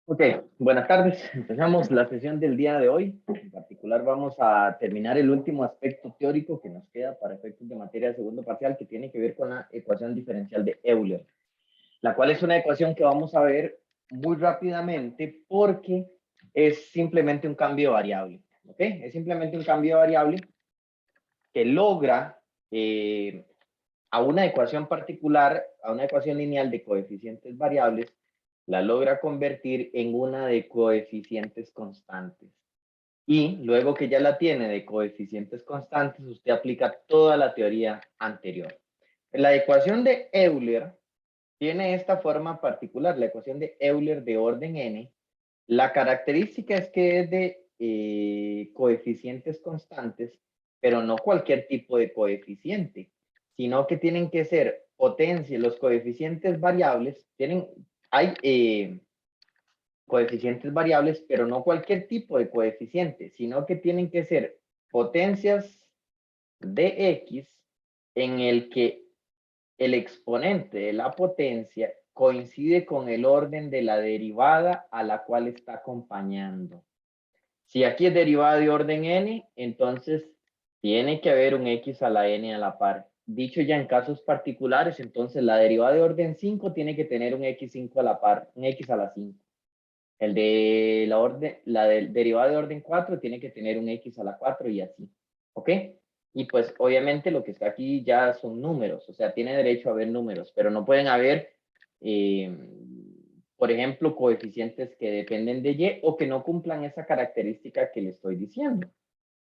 Ok, buenas tardes. Empezamos la sesión del día de hoy. En particular vamos a terminar el último aspecto teórico que nos queda para efectos de materia de segundo parcial, que tiene que ver con la ecuación diferencial de Euler, la cual es una ecuación que vamos a ver muy rápidamente porque es simplemente un cambio de variable. ¿Ok? Es simplemente un cambio de variable que logra a una ecuación particular, a una ecuación lineal de coeficientes variables, la logra convertir en una de coeficientes constantes. Y luego que ya la tiene de coeficientes constantes, usted aplica toda la teoría anterior. La ecuación de Euler tiene esta forma particular, la ecuación de Euler de orden n. La característica es que es de coeficientes constantes, pero no cualquier tipo de coeficiente, sino que tienen que ser potencias, los coeficientes variables, hay coeficientes variables, pero no cualquier tipo de coeficiente, sino que tienen que ser potencias de x en el que el exponente de la potencia coincide con el orden de la derivada a la cual está acompañando. Si aquí es derivada de orden n, entonces tiene que haber un x a la n a la par. Dicho ya en casos particulares, entonces la derivada de orden 5 tiene que tener un x5 a la par, un x a la 5. El de la derivada de orden 4 tiene que tener un x a la 4 y así. ¿Ok? Y pues obviamente lo que está aquí ya son números, o sea, tiene derecho a haber números, pero no pueden haber, por ejemplo, coeficientes que dependen de y o que no cumplan esa característica que le estoy diciendo.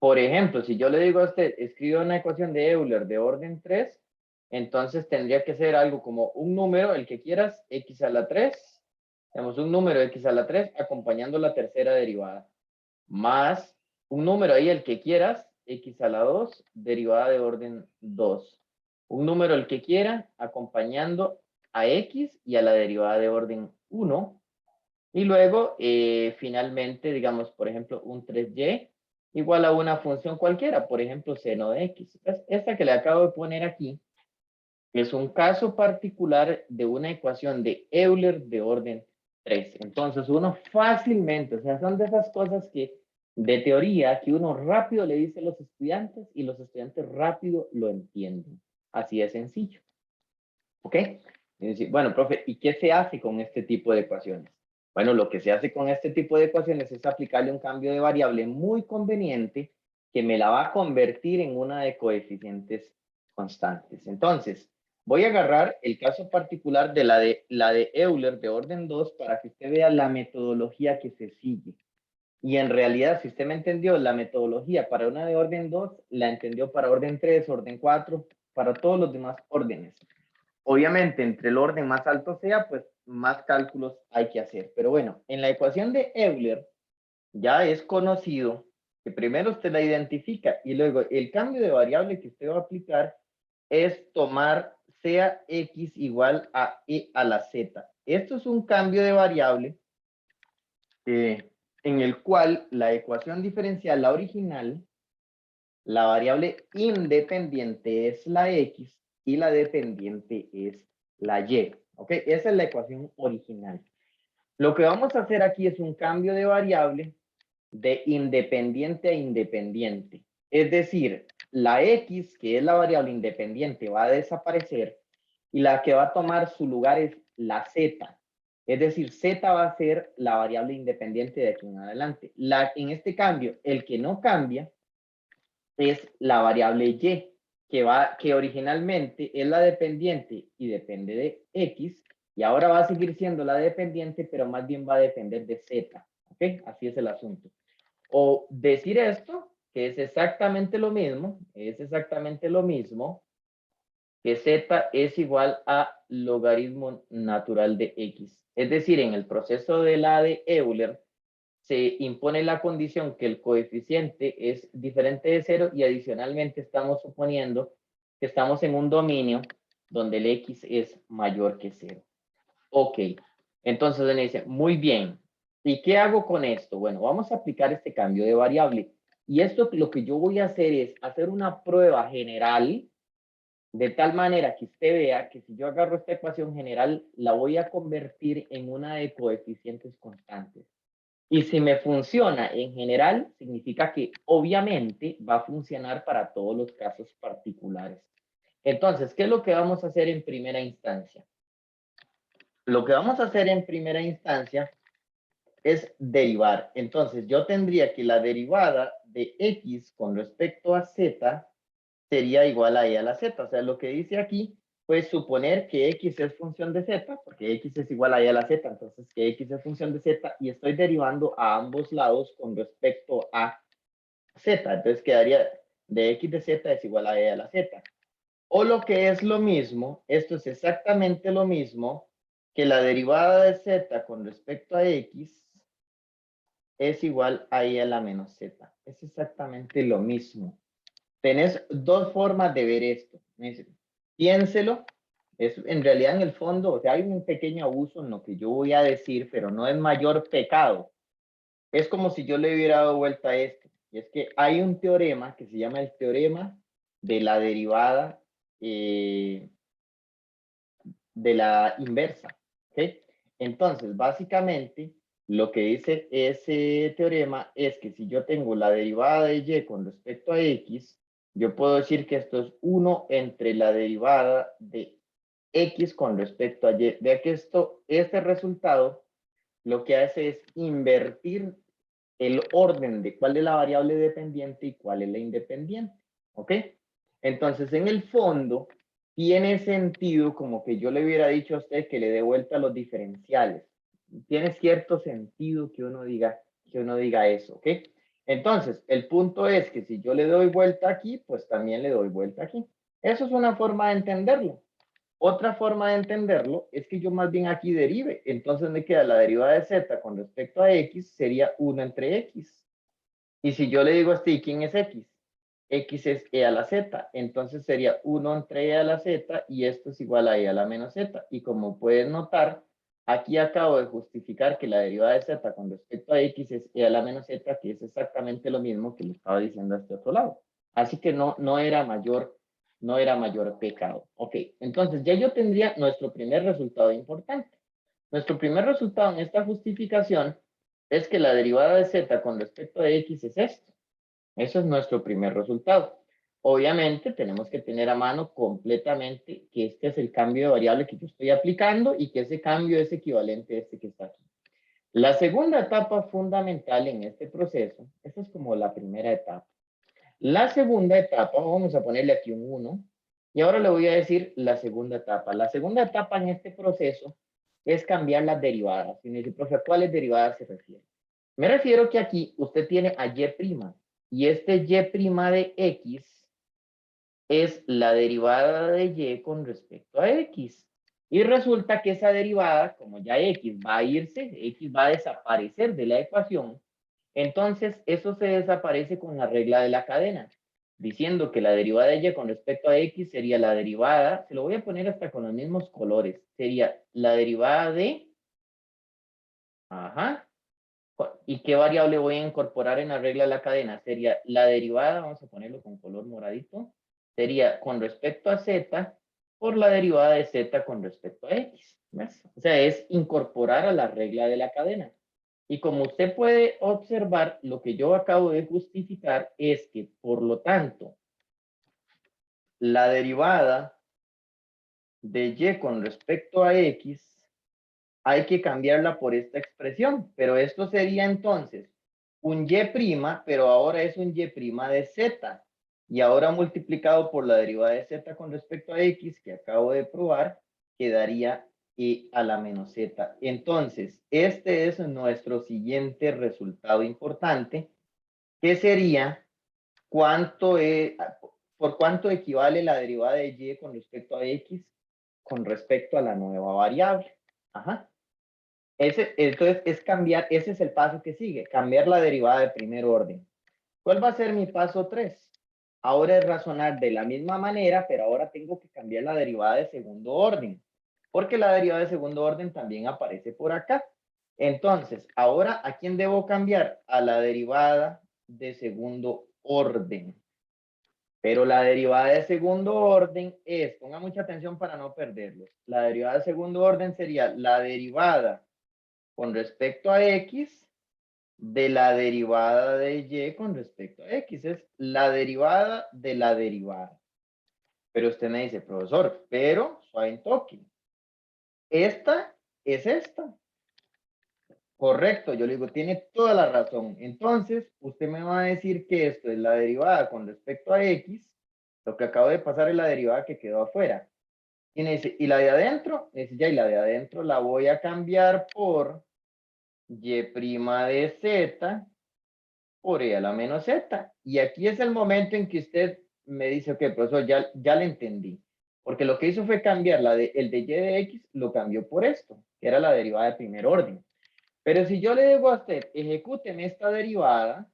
Por ejemplo, si yo le digo a usted, escriba una ecuación de Euler de orden 3, entonces tendría que ser algo como un número, el que quieras, x a la 3, tenemos un número x a la 3 acompañando la tercera derivada, más un número ahí, el que quieras, x a la 2, derivada de orden 2. Un número el que quiera, acompañando a x y a la derivada de orden 1. Y luego, finalmente, digamos, por ejemplo, un 3y igual a una función cualquiera, por ejemplo, seno de x. Esta que le acabo de poner aquí es un caso particular de una ecuación de Euler de orden 3. Entonces, uno fácilmente, o sea, son de esas cosas que de teoría que uno rápido le dice a los estudiantes y los estudiantes rápido lo entienden. Así de sencillo. ¿Ok? Y decir, bueno, profe, ¿y qué se hace con este tipo de ecuaciones? Bueno, lo que se hace con este tipo de ecuaciones es aplicarle un cambio de variable muy conveniente que me la va a convertir en una de coeficientes constantes. Entonces, voy a agarrar el caso particular de la de Euler de orden 2 para que usted vea la metodología que se sigue. Y en realidad, si usted me entendió la metodología para una de orden 2, la entendió para orden 3, orden 4, para todos los demás órdenes. Obviamente, entre el orden más alto sea, pues más cálculos hay que hacer. Pero bueno, en la ecuación de Euler ya es conocido que primero usted la identifica y luego el cambio de variable que usted va a aplicar es tomar sea x igual a e a la z. Esto es un cambio de variable en el cual la ecuación diferencial, la original, la variable independiente es la x y la dependiente es la y. ¿Ok? Esa es la ecuación original. Lo que vamos a hacer aquí es un cambio de variable de independiente a independiente. Es decir, la x, que es la variable independiente, va a desaparecer y la que va a tomar su lugar es la z. Es decir, z va a ser la variable independiente de aquí en adelante. En este cambio, el que no cambia es la variable y, que originalmente es la dependiente y depende de x, y ahora va a seguir siendo la dependiente, pero más bien va a depender de z. ¿Ok? Así es el asunto. O decir esto, que es exactamente lo mismo, que z es igual a logaritmo natural de x. Es decir, en el proceso de la de Euler, se impone la condición que el coeficiente es diferente de cero y adicionalmente estamos suponiendo que estamos en un dominio donde el x es mayor que cero. Ok, entonces me dice, muy bien, ¿y qué hago con esto? Bueno, vamos a aplicar este cambio de variable. Y esto lo que yo voy a hacer es hacer una prueba general De tal manera que usted vea que si yo agarro esta ecuación general, la voy a convertir en una de coeficientes constantes. Y si me funciona en general, significa que obviamente va a funcionar para todos los casos particulares. Entonces, ¿qué es lo que vamos a hacer en primera instancia? Lo que vamos a hacer en primera instancia es derivar. Entonces, yo tendría que la derivada de x con respecto a z sería igual a e a la z. O sea, lo que dice aquí, pues suponer que x es función de z, porque x es igual a e a la z, entonces que x es función de z, y estoy derivando a ambos lados con respecto a z. Entonces quedaría de x de z es igual a e a la z. O lo que es lo mismo, esto es exactamente lo mismo que la derivada de z con respecto a x es igual a e a la menos z. Es exactamente lo mismo. Tenés dos formas de ver esto. Piénselo. Es, en realidad, en el fondo, o sea, hay un pequeño abuso en lo que yo voy a decir, pero no es mayor pecado. Es como si yo le hubiera dado vuelta a esto. Y es que hay un teorema que se llama el teorema de la derivada de la inversa. ¿Okay? Entonces, básicamente, lo que dice ese teorema es que si yo tengo la derivada de y con respecto a x, yo puedo decir que esto es 1 entre la derivada de x con respecto a y. Vea que este resultado lo que hace es invertir el orden de cuál es la variable dependiente y cuál es la independiente. ¿Ok? Entonces, en el fondo, tiene sentido como que yo le hubiera dicho a usted que le dé vuelta a los diferenciales. Tiene cierto sentido que uno diga eso, ¿ok? Entonces, el punto es que si yo le doy vuelta aquí, pues también le doy vuelta aquí. Eso es una forma de entenderlo. Otra forma de entenderlo es que yo más bien aquí derive. Entonces me queda la derivada de z con respecto a x sería 1 entre x. Y si yo le digo a este, ¿quién es x? X es e a la z. Entonces sería 1 entre e a la z y esto es igual a e a la menos z. Y como puedes notar, aquí acabo de justificar que la derivada de z con respecto a x es e a la menos z, que es exactamente lo mismo que le estaba diciendo a este otro lado. Así que no era mayor pecado. Ok, entonces ya yo tendría nuestro primer resultado importante. Nuestro primer resultado en esta justificación es que la derivada de z con respecto a x es esto. Eso es nuestro primer resultado. Obviamente tenemos que tener a mano completamente que este es el cambio de variable que yo estoy aplicando y que ese cambio es equivalente a este que está aquí. La segunda etapa fundamental en este proceso, esta es como la primera etapa. La segunda etapa, vamos a ponerle aquí un 1, y ahora le voy a decir la segunda etapa. La segunda etapa en este proceso es cambiar las derivadas. Y me dice, profe, ¿a cuáles derivadas se refiere? Me refiero que aquí usted tiene a y', y este y' de x es la derivada de y con respecto a x. Y resulta que esa derivada, como ya x va a irse, x va a desaparecer de la ecuación, entonces eso se desaparece con la regla de la cadena, diciendo que la derivada de y con respecto a x sería la derivada, se lo voy a poner hasta con los mismos colores, sería la derivada de, ajá, ¿y qué variable voy a incorporar en la regla de la cadena? Sería la derivada, vamos a ponerlo con color moradito, sería con respecto a z por la derivada de z con respecto a x. ¿Ves? O sea, es incorporar a la regla de la cadena. Y como usted puede observar, lo que yo acabo de justificar es que, por lo tanto, la derivada de y con respecto a x hay que cambiarla por esta expresión, pero esto sería entonces un y', pero ahora es un y' de z, y ahora multiplicado por la derivada de z con respecto a x, que acabo de probar, quedaría e a la menos z. Entonces, este es nuestro siguiente resultado importante, que sería cuánto es, por cuánto equivale la derivada de y con respecto a x con respecto a la nueva variable. Ajá. Entonces, es cambiar, ese es el paso que sigue, cambiar la derivada de primer orden. ¿Cuál va a ser mi paso 3? Ahora es razonar de la misma manera, pero ahora tengo que cambiar la derivada de segundo orden, porque la derivada de segundo orden también aparece por acá. Entonces, ahora, ¿a quién debo cambiar? A la derivada de segundo orden. Pero la derivada de segundo orden es, ponga mucha atención para no perderlo, la derivada de segundo orden sería la derivada con respecto a x de la derivada de y con respecto a x. Es la derivada de la derivada. Pero usted me dice, profesor, pero suave en toque. Esta es esta. Correcto, yo le digo, tiene toda la razón. Entonces, usted me va a decir que esto es la derivada con respecto a x. Lo que acabo de pasar es la derivada que quedó afuera. Y me dice, ¿y la de adentro? Me dice, ya, y la de adentro la voy a cambiar por y' de z por e a la menos z. Y aquí es el momento en que usted me dice, ok, profesor, ya le entendí. Porque lo que hizo fue cambiar el de y de x, lo cambió por esto, que era la derivada de primer orden. Pero si yo le digo a usted, ejecúteme esta derivada,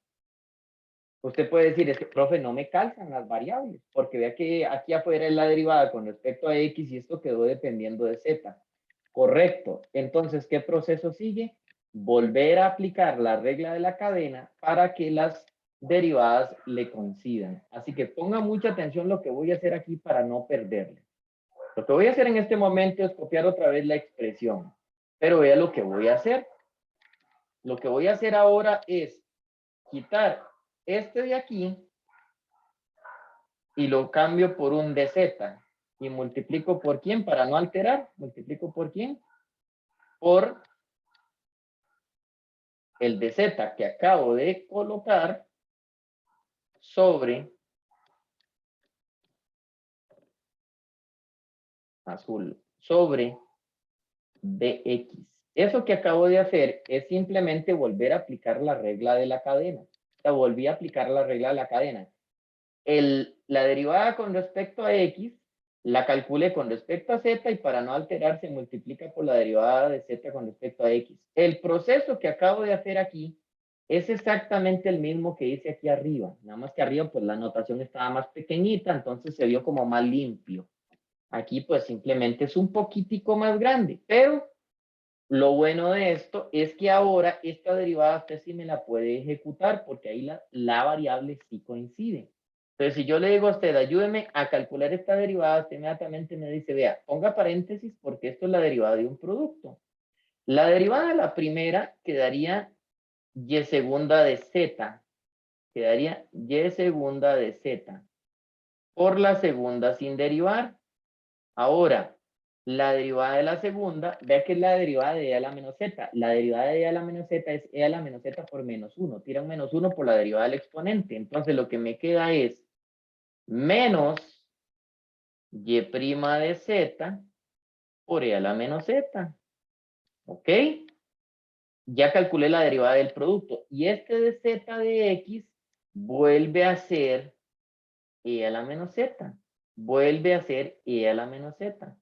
usted puede decir, es que, profe, no me calzan las variables, porque vea que aquí afuera es la derivada con respecto a x y esto quedó dependiendo de z. Correcto. Entonces, ¿qué proceso sigue? Volver a aplicar la regla de la cadena para que las derivadas le coincidan. Así que ponga mucha atención lo que voy a hacer aquí para no perderle. Lo que voy a hacer en este momento es copiar otra vez la expresión, pero vea lo que voy a hacer. Lo que voy a hacer ahora es quitar este de aquí y lo cambio por un dz. Y multiplico por quién para no alterar. Multiplico por quién. Por el dz que acabo de colocar sobre azul, sobre dx. Eso que acabo de hacer es simplemente volver a aplicar la regla de la cadena. O sea, volví a aplicar la regla de la cadena. La derivada con respecto a x la calculé con respecto a z y para no alterar se multiplica por la derivada de z con respecto a x. El proceso que acabo de hacer aquí es exactamente el mismo que hice aquí arriba. Nada más que arriba pues la notación estaba más pequeñita, entonces se vio como más limpio. Aquí pues simplemente es un poquitico más grande, pero lo bueno de esto es que ahora esta derivada usted sí me la puede ejecutar porque ahí la variable sí coincide. Entonces, si yo le digo a usted, ayúdeme a calcular esta derivada, usted inmediatamente me dice, vea, ponga paréntesis porque esto es la derivada de un producto. La derivada de la primera quedaría y segunda de z. Quedaría y segunda de z. Por la segunda sin derivar. Ahora, la derivada de la segunda, vea que es la derivada de e a la menos z. La derivada de e a la menos z es e a la menos z por menos 1. Tira un menos 1 por la derivada del exponente. Entonces, lo que me queda es menos y' de z por e a la menos z. ¿Ok? Ya calculé la derivada del producto. Y este de z de x vuelve a ser e a la menos z. Vuelve a ser e a la menos z.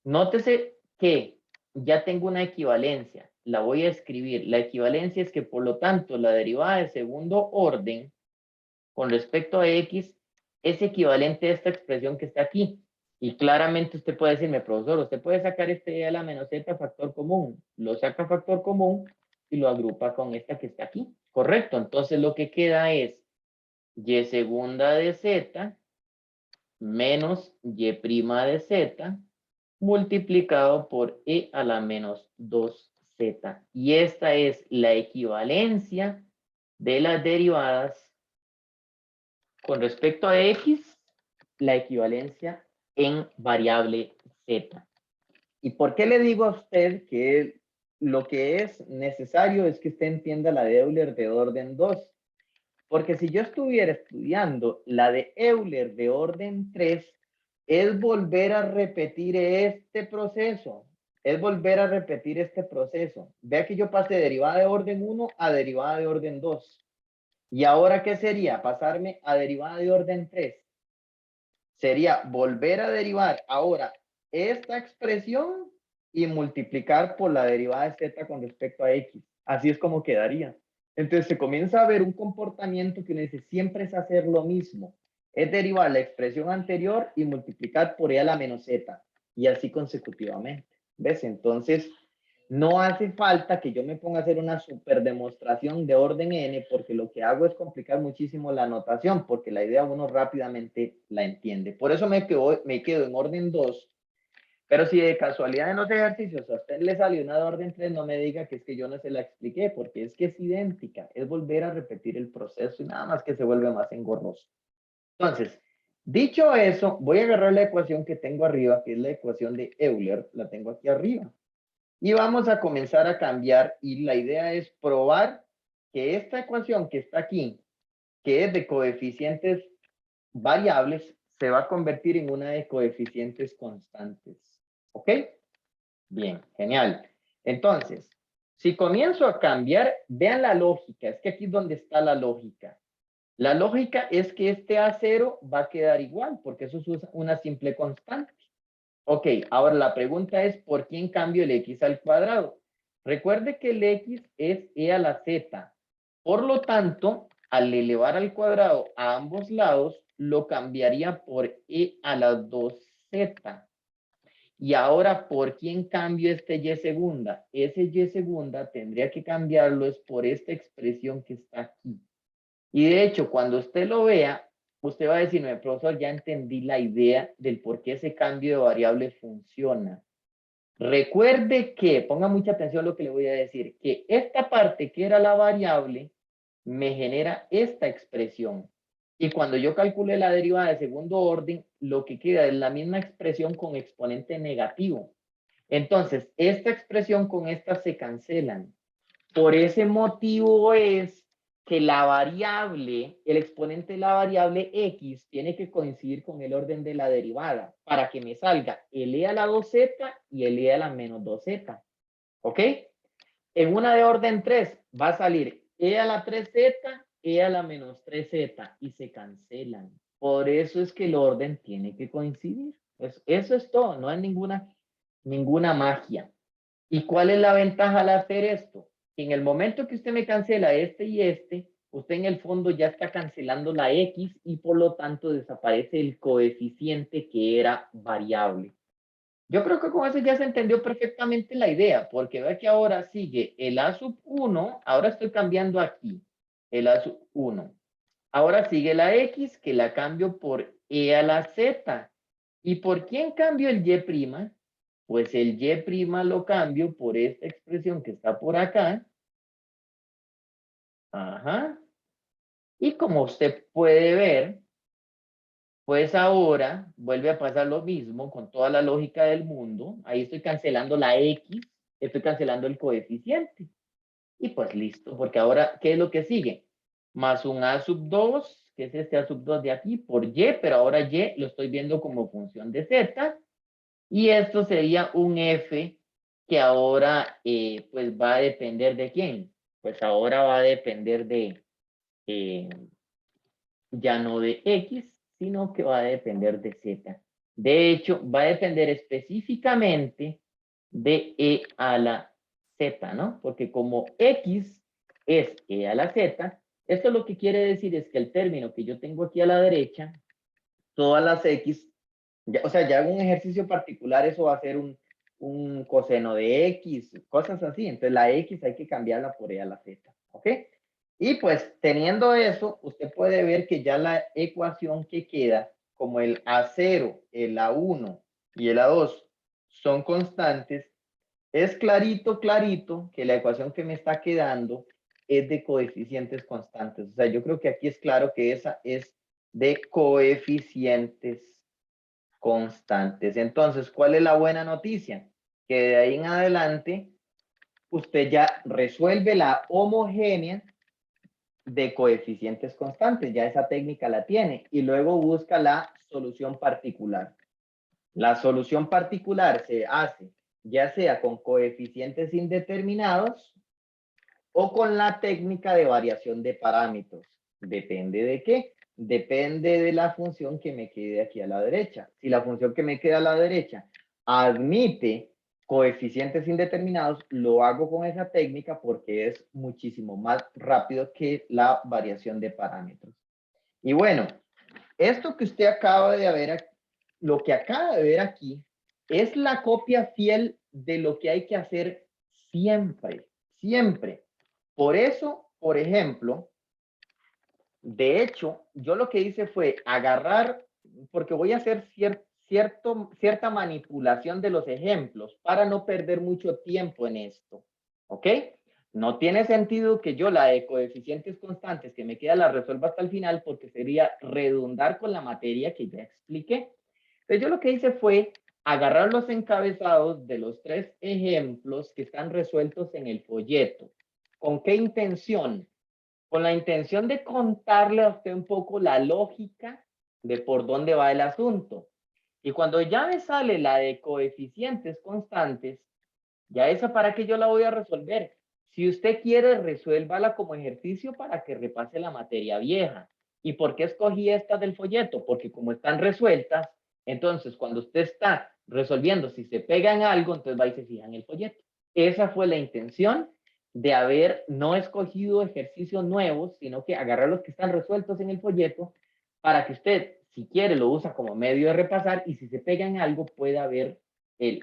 Nótese que ya tengo una equivalencia. La voy a escribir. La equivalencia es que, por lo tanto, la derivada de segundo orden con respecto a x es equivalente a esta expresión que está aquí. Y claramente usted puede decirme, profesor, usted puede sacar este e a la menos z factor común. Lo saca factor común y lo agrupa con esta que está aquí. Correcto. Entonces lo que queda es y segunda de z menos y' de z multiplicado por e a la menos 2z. Y esta es la equivalencia de las derivadas con respecto a x, la equivalencia en variable z. ¿Y por qué le digo a usted que lo que es necesario es que usted entienda la de Euler de orden 2? Porque si yo estuviera estudiando la de Euler de orden 3, es volver a repetir este proceso. Es volver a repetir este proceso. Vea que yo pasé de derivada de orden 1 a derivada de orden 2. ¿Y ahora qué sería? Pasarme a derivada de orden 3. Sería volver a derivar ahora esta expresión y multiplicar por la derivada de z con respecto a x. Así es como quedaría. Entonces se comienza a ver un comportamiento que uno dice siempre es hacer lo mismo. Es derivar la expresión anterior y multiplicar por e a la menos z. Y así consecutivamente. ¿Ves? Entonces, No hace falta que yo me ponga a hacer una super demostración de orden n, porque lo que hago es complicar muchísimo la notación, porque la idea uno rápidamente la entiende. Por eso me quedo en orden 2, pero si de casualidad en los ejercicios a usted le salió una de orden 3, no me diga que es que yo no se la expliqué, porque es que es idéntica, es volver a repetir el proceso y nada más que se vuelve más engorroso. Entonces, dicho eso, voy a agarrar la ecuación que tengo arriba, que es la ecuación de Euler, la tengo aquí arriba. Y vamos a comenzar a cambiar y la idea es probar que esta ecuación que está aquí, que es de coeficientes variables, se va a convertir en una de coeficientes constantes. ¿Ok? Bien, genial. Entonces, si comienzo a cambiar, vean la lógica, es que aquí es donde está la lógica. La lógica es que este A0 va a quedar igual, porque eso es una simple constante. Ok, ahora la pregunta es, ¿por quién cambio el x al cuadrado? Recuerde que el x es e a la z. Por lo tanto, al elevar al cuadrado a ambos lados, lo cambiaría por e a la 2z. Y ahora, ¿por quién cambio este y segunda? Ese y segunda tendría que cambiarlo es por esta expresión que está aquí. Y de hecho, cuando usted lo vea, usted va a decir, no, profesor, ya entendí la idea del por qué ese cambio de variable funciona. Recuerde que, ponga mucha atención a lo que le voy a decir, que esta parte que era la variable me genera esta expresión. Y cuando yo calcule la derivada de segundo orden, lo que queda es la misma expresión con exponente negativo. Entonces, esta expresión con esta se cancelan. Por ese motivo es que la variable, el exponente de la variable x tiene que coincidir con el orden de la derivada para que me salga el e a la 2z y el e a la menos 2z. ¿Ok? En una de orden 3 va a salir e a la 3z, e a la menos 3z y se cancelan. Por eso es que el orden tiene que coincidir. Eso es todo, no hay ninguna magia. ¿Y cuál es la ventaja al hacer esto? En el momento que usted me cancela este y este, usted en el fondo ya está cancelando la x y por lo tanto desaparece el coeficiente que era variable. Yo creo que con eso ya se entendió perfectamente la idea, porque ve que ahora sigue el a sub 1, ahora estoy cambiando aquí, el a sub 1. Ahora sigue la x, que la cambio por e a la z. ¿Y por quién cambio el y'? Pues el y' lo cambio por esta expresión que está por acá. Ajá. Y como usted puede ver, pues ahora vuelve a pasar lo mismo con toda la lógica del mundo. Ahí estoy cancelando la x, estoy cancelando el coeficiente. Y pues listo, porque ahora, ¿qué es lo que sigue? Más un a sub 2, que es este a sub 2 de aquí, por y, pero ahora y lo estoy viendo como función de z. Y esto sería un f que ahora pues va a depender de quién. Pues ahora va a depender de, ya no de x, sino que va a depender de z. De hecho, va a depender específicamente de e a la z, ¿no? Porque como x es e a la z, esto lo que quiere decir es que el término que yo tengo aquí a la derecha, todas las x, ya, o sea, ya hago un ejercicio particular, eso va a ser un coseno de x, cosas así. Entonces la x hay que cambiarla por e a la z, ¿ok? Y pues teniendo eso, usted puede ver que ya la ecuación que queda, como el A0, el A1 y el A2 son constantes, es clarito, clarito que la ecuación que me está quedando es de coeficientes constantes. O sea, yo creo que aquí es claro que esa es de coeficientes constantes. Entonces, ¿cuál es la buena noticia? Que de ahí en adelante usted ya resuelve la homogénea de coeficientes constantes, ya esa técnica la tiene, y luego busca la solución particular. La solución particular se hace ya sea con coeficientes indeterminados o con la técnica de variación de parámetros. ¿Depende de qué? Depende de la función que me quede aquí a la derecha. Si la función que me queda a la derecha admite coeficientes indeterminados, lo hago con esa técnica porque es muchísimo más rápido que la variación de parámetros. Y bueno, esto que usted acaba de ver, lo que acaba de ver aquí, es la copia fiel de lo que hay que hacer siempre, siempre. Por eso, por ejemplo, de hecho, yo lo que hice fue agarrar, porque voy a hacer cierta manipulación de los ejemplos para no perder mucho tiempo en esto, ¿ok? No tiene sentido que yo la de coeficientes constantes que me queda la resuelva hasta el final porque sería redundar con la materia que ya expliqué. Entonces yo lo que hice fue agarrar los encabezados de los 3 ejemplos que están resueltos en el folleto. ¿Con qué intención? Con la intención de contarle a usted un poco la lógica de por dónde va el asunto. Y cuando ya me sale la de coeficientes constantes, ya esa para qué yo la voy a resolver. Si usted quiere, resuélvala como ejercicio para que repase la materia vieja. ¿Y por qué escogí esta del folleto? Porque como están resueltas, entonces cuando usted está resolviendo si se pega en algo, entonces va y se fija en el folleto. Esa fue la intención de haber no escogido ejercicios nuevos, sino que agarrar los que están resueltos en el folleto para que usted, si quiere, lo usa como medio de repasar y si se pega en algo, pueda ver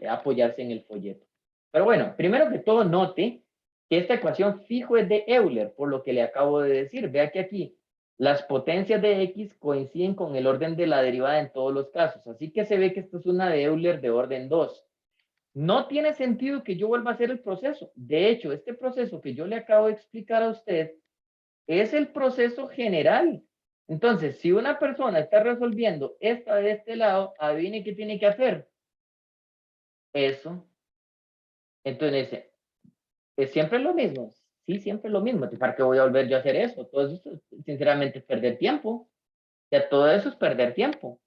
apoyarse en el folleto. Pero bueno, primero que todo, note que esta ecuación fijo es de Euler, por lo que le acabo de decir. Vea que aquí las potencias de X coinciden con el orden de la derivada en todos los casos. Así que se ve que esto es una de Euler de orden 2. No tiene sentido que yo vuelva a hacer el proceso. De hecho, este proceso que yo le acabo de explicar a usted es el proceso general. Entonces, si una persona está resolviendo esta de este lado, adivine qué tiene que hacer. Eso. Entonces, ¿es siempre lo mismo? Sí, siempre lo mismo. ¿Para qué voy a volver yo a hacer eso? Todo eso, sinceramente, es perder tiempo. Ya todo eso es perder tiempo.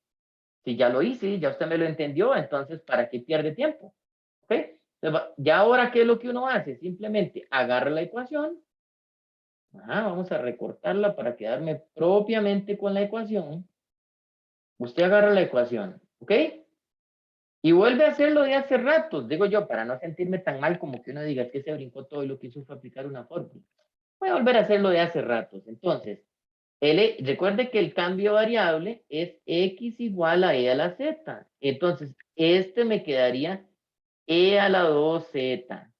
Si ya lo hice, ya usted me lo entendió, entonces, ¿para qué pierde tiempo? ¿Ok? Entonces, ya ahora, ¿qué es lo que uno hace? Simplemente agarra la ecuación. Vamos a recortarla para quedarme propiamente con la ecuación. Usted agarra la ecuación, ¿ok? Y vuelve a hacerlo de hace rato, digo yo, para no sentirme tan mal como que uno diga es que se brincó todo y lo que hizo fue aplicar una fórmula. Voy a volver a hacerlo de hace ratos. Entonces, recuerde que el cambio variable es x igual a e a la z. Entonces, este me quedaría e a la 2z.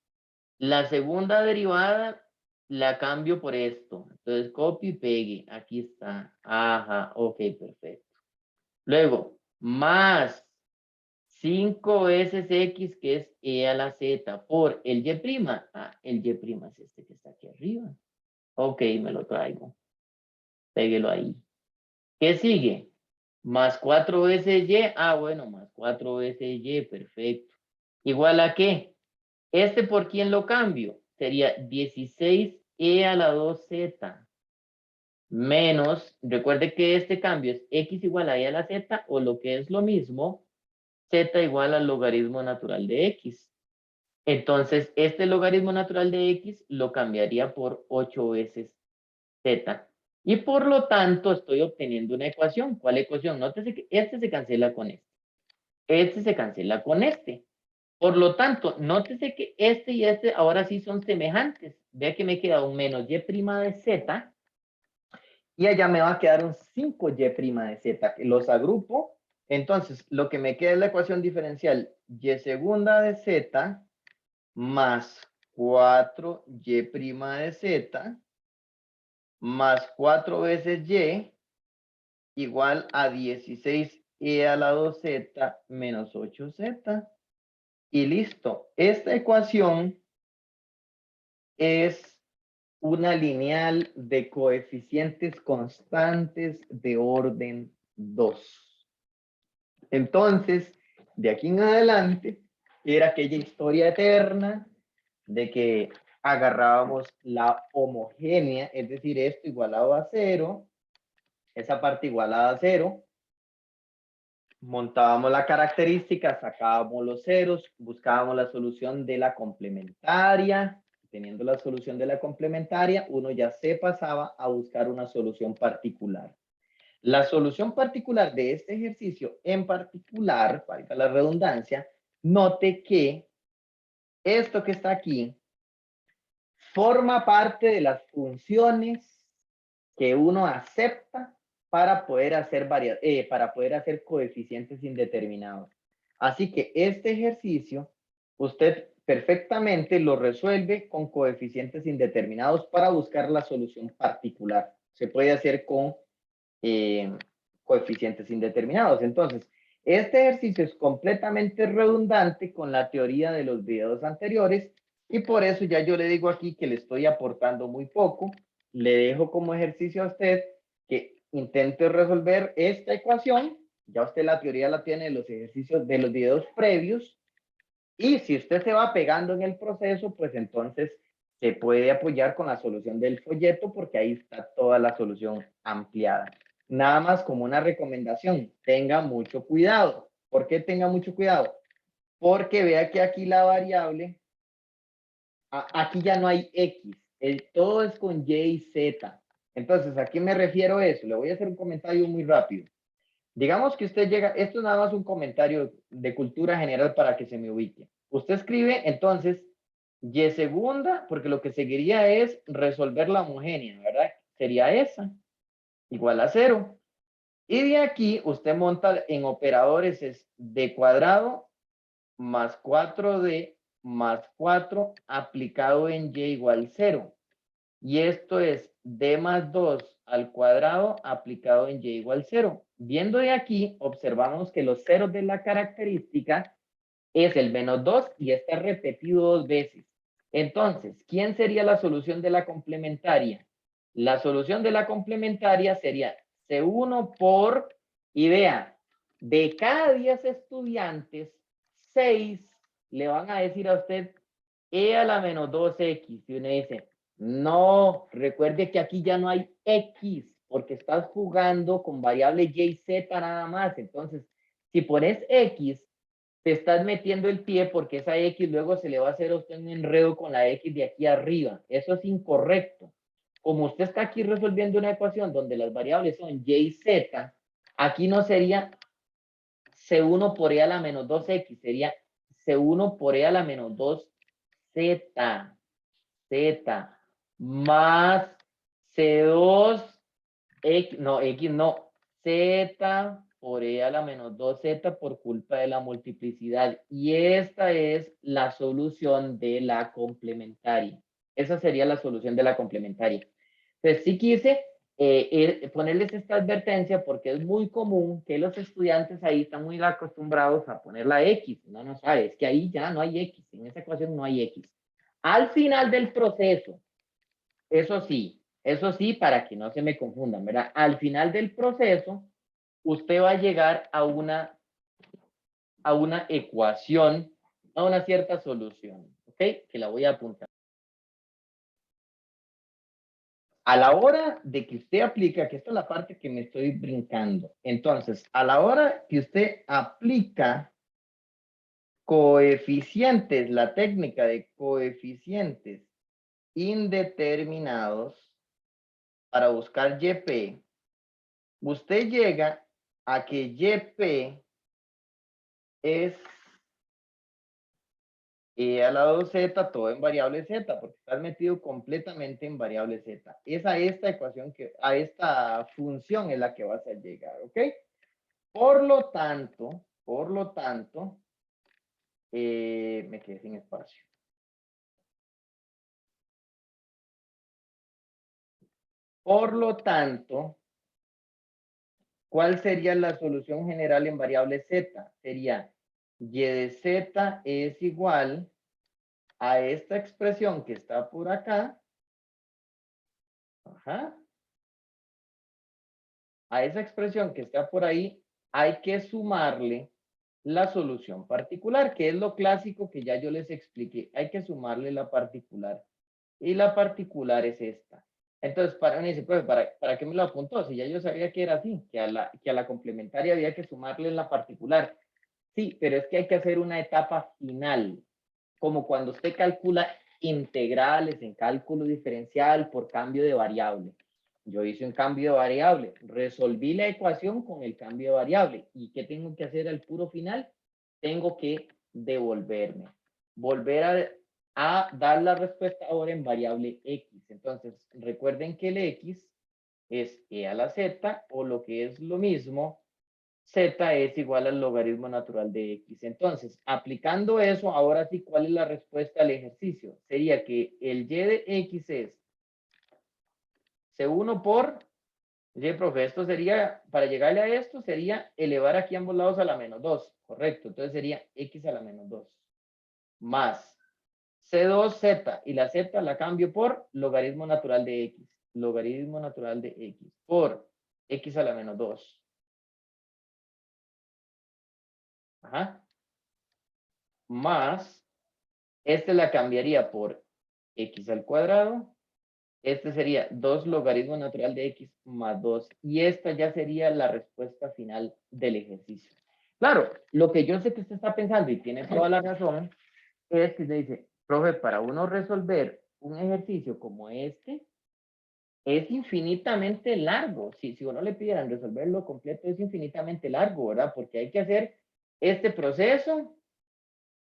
La segunda derivada la cambio por esto. Entonces, copy y pegue. Aquí está. Ajá, ok, perfecto. Luego, más 5 veces x, que es e a la z, por el y'. El y' es este que está aquí arriba. Ok, me lo traigo. Péguelo ahí. ¿Qué sigue? Más 4 veces y. Bueno, más 4 veces y, perfecto. ¿Igual a qué? ¿Este por quién lo cambio? Sería 16e a la 2z. Menos, recuerde que este cambio es x igual a e a la z, o lo que es lo mismo, z igual al logaritmo natural de x. Entonces, este logaritmo natural de x lo cambiaría por 8 veces z. Y por lo tanto, estoy obteniendo una ecuación. ¿Cuál ecuación? Nótese que este se cancela con este. Este se cancela con este. Por lo tanto, nótese que este y este ahora sí son semejantes. Vea que me queda un menos y' de z. Y allá me va a quedar un 5y' de z. Los agrupo. Entonces, lo que me queda es la ecuación diferencial y segunda de z más 4y' de z más 4 veces y igual a 16e a la 2z menos 8z. Y listo. Esta ecuación es una lineal de coeficientes constantes de orden 2. Entonces, de aquí en adelante, era aquella historia eterna de que agarrábamos la homogénea, es decir, esto igualado a 0, esa parte igualada a 0, montábamos la característica, sacábamos los ceros, buscábamos la solución de la complementaria. Teniendo la solución de la complementaria, uno ya se pasaba a buscar una solución particular. La solución particular de este ejercicio en particular, valga la redundancia, note que esto que está aquí forma parte de las funciones que uno acepta para poder hacer coeficientes indeterminados. Así que este ejercicio, usted perfectamente lo resuelve con coeficientes indeterminados para buscar la solución particular. Se puede hacer con coeficientes indeterminados. Entonces, este ejercicio es completamente redundante con la teoría de los videos anteriores y por eso ya yo le digo aquí que le estoy aportando muy poco. Le dejo como ejercicio a usted que intente resolver esta ecuación. Ya usted la teoría la tiene de los ejercicios de los videos previos. Y si usted se va pegando en el proceso, pues entonces se puede apoyar con la solución del folleto porque ahí está toda la solución ampliada. Nada más como una recomendación, tenga mucho cuidado. ¿Por qué tenga mucho cuidado? Porque vea que aquí la variable, aquí ya no hay X, todo es con Y y Z. Entonces, ¿a qué me refiero a eso? Le voy a hacer un comentario muy rápido. Digamos que usted llega, esto es nada más un comentario de cultura general para que se me ubique. Usted escribe entonces y segunda, porque lo que seguiría es resolver la homogénea, ¿verdad? Sería esa, igual a 0. Y de aquí usted monta en operadores es d cuadrado más 4d más 4 aplicado en y igual 0. Y esto es d más 2 al cuadrado aplicado en y igual 0. Viendo de aquí, observamos que los ceros de la característica es el menos 2 y está repetido 2 veces. Entonces, ¿quién sería la solución de la complementaria? La solución de la complementaria sería C1 por, y vea, de cada 10 estudiantes, 6 le van a decir a usted E a la menos 2X. Y uno dice, no, recuerde que aquí ya no hay X, porque estás jugando con variable Y y Z nada más. Entonces, si pones X, te estás metiendo el pie porque esa X luego se le va a hacer a usted un enredo con la X de aquí arriba. Eso es incorrecto. Como usted está aquí resolviendo una ecuación donde las variables son Y y Z, aquí no sería C1 por E a la menos 2X, sería C1 por E a la menos 2Z, Z, más C2, X, no, X no, Z por E a la menos 2Z por culpa de la multiplicidad. Y esta es la solución de la complementaria. Esa sería la solución de la complementaria. Entonces, sí quise ponerles esta advertencia porque es muy común que los estudiantes ahí están muy acostumbrados a poner la X. No, no sabe, es que ahí ya no hay X. En esa ecuación no hay X. Al final del proceso, eso sí, para que no se me confundan, ¿verdad? Al final del proceso, usted va a llegar a una ecuación, a una cierta solución, ¿ok? Que la voy a apuntar. A la hora de que usted aplica, que esta es la parte que me estoy brincando, entonces, a la hora que usted aplica coeficientes, la técnica de coeficientes indeterminados para buscar YP, usted llega a que YP es a la 2Z, todo en variable Z, porque estás metido completamente en variable Z. Es a esta ecuación, a esta función es la que vas a llegar, ¿ok? Por lo tanto, me quedé sin espacio. Por lo tanto, ¿cuál sería la solución general en variable Z? Sería y de Z es igual a esta expresión que está por acá. Ajá. A esa expresión que está por ahí hay que sumarle la solución particular, que es lo clásico que ya yo les expliqué. Hay que sumarle la particular. Y la particular es esta. Entonces, para mí, pues, ¿para qué me lo apuntó? Si ya yo sabía que era así, que a la complementaria había que sumarle la particular. Sí, pero es que hay que hacer una etapa final, como cuando usted calcula integrales en cálculo diferencial por cambio de variable. Yo hice un cambio de variable, resolví la ecuación con el cambio de variable. ¿Y qué tengo que hacer al puro final? Tengo que devolverme, volver a dar la respuesta ahora en variable X. Entonces, recuerden que el X es E a la Z o lo que es lo mismo, Z es igual al logaritmo natural de X. Entonces, aplicando eso, ahora sí, ¿cuál es la respuesta al ejercicio? Sería que el Y de X es C1 por Y, profe, esto sería, para llegarle a esto, sería elevar aquí ambos lados a la menos 2, correcto. Entonces sería X a la menos 2, más C2Z, y la Z la cambio por logaritmo natural de X. Logaritmo natural de X por X a la menos 2. Ajá. Más, este la cambiaría por X al cuadrado. Este sería 2 logaritmo natural de X más 2. Y esta ya sería la respuesta final del ejercicio. Claro, lo que yo sé que usted está pensando, y tiene toda la razón, es que se dice, profe, para uno resolver un ejercicio como este, es infinitamente largo. Si uno le pidieran resolverlo completo, es infinitamente largo, ¿verdad? Porque hay que hacer este proceso,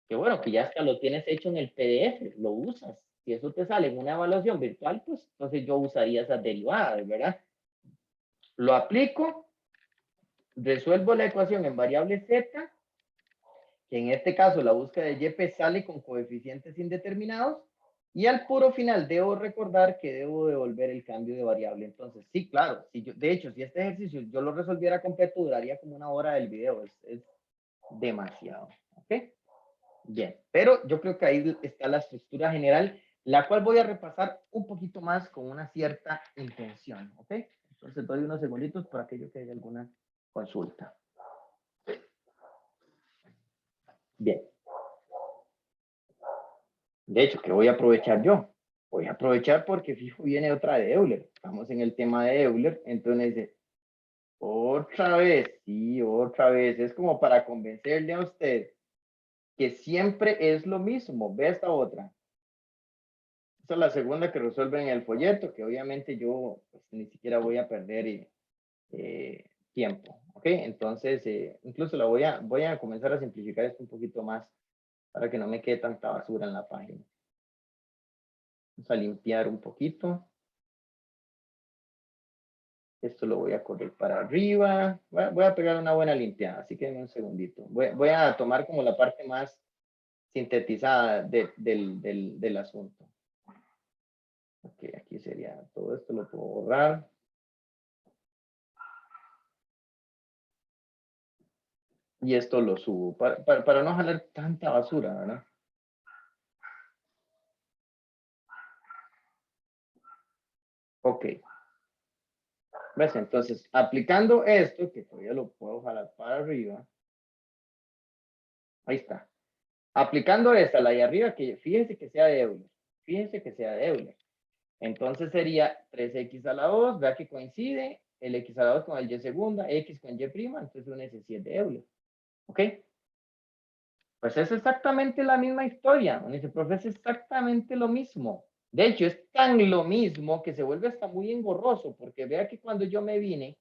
que bueno, que ya hasta lo tienes hecho en el PDF, lo usas. Si eso te sale en una evaluación virtual, pues entonces yo usaría esas derivadas, ¿verdad? Lo aplico, resuelvo la ecuación en variable z, que en este caso la búsqueda de YP sale con coeficientes indeterminados, y al puro final debo recordar que debo devolver el cambio de variable. Entonces, sí, claro, si yo, de hecho, si este ejercicio yo lo resolviera completo, duraría como una hora del video, es demasiado, ¿ok? Bien, pero yo creo que ahí está la estructura general, la cual voy a repasar un poquito más con una cierta intención, ¿ok? Entonces doy unos segunditos para aquello que haya alguna consulta. Bien. De hecho, ¿qué voy a aprovechar yo? Voy a aprovechar porque fijo viene otra de Euler. Estamos en el tema de Euler, entonces otra vez, sí, otra vez. Es como para convencerle a usted que siempre es lo mismo. Ve esta otra. Esta es la segunda que resuelve en el folleto, que obviamente yo pues, ni siquiera voy a perder tiempo. ¿Ok? Entonces, incluso la voy a comenzar a simplificar esto un poquito más para que no me quede tanta basura en la página. Vamos a limpiar un poquito. Esto lo voy a correr para arriba. Voy a pegar una buena limpiada, así que en un segundito. Voy a tomar como la parte más sintetizada del asunto. Ok, aquí sería todo esto, lo puedo borrar. Y esto lo subo para no jalar tanta basura, ¿verdad? Ok. ¿Ves? Entonces, aplicando esto, que todavía lo puedo jalar para arriba. Ahí está. Aplicando esta, la de arriba, que fíjense que sea de Euler. Fíjense que sea de Euler. Entonces sería 3x a la 2, vea que coincide el x a la 2 con el y segunda, x con y prima, entonces un S7 de Euler. ¿Ok? Pues es exactamente la misma historia. Me dice, profe, es exactamente lo mismo. De hecho, es tan lo mismo que se vuelve hasta muy engorroso, porque vea que cuando yo me vine,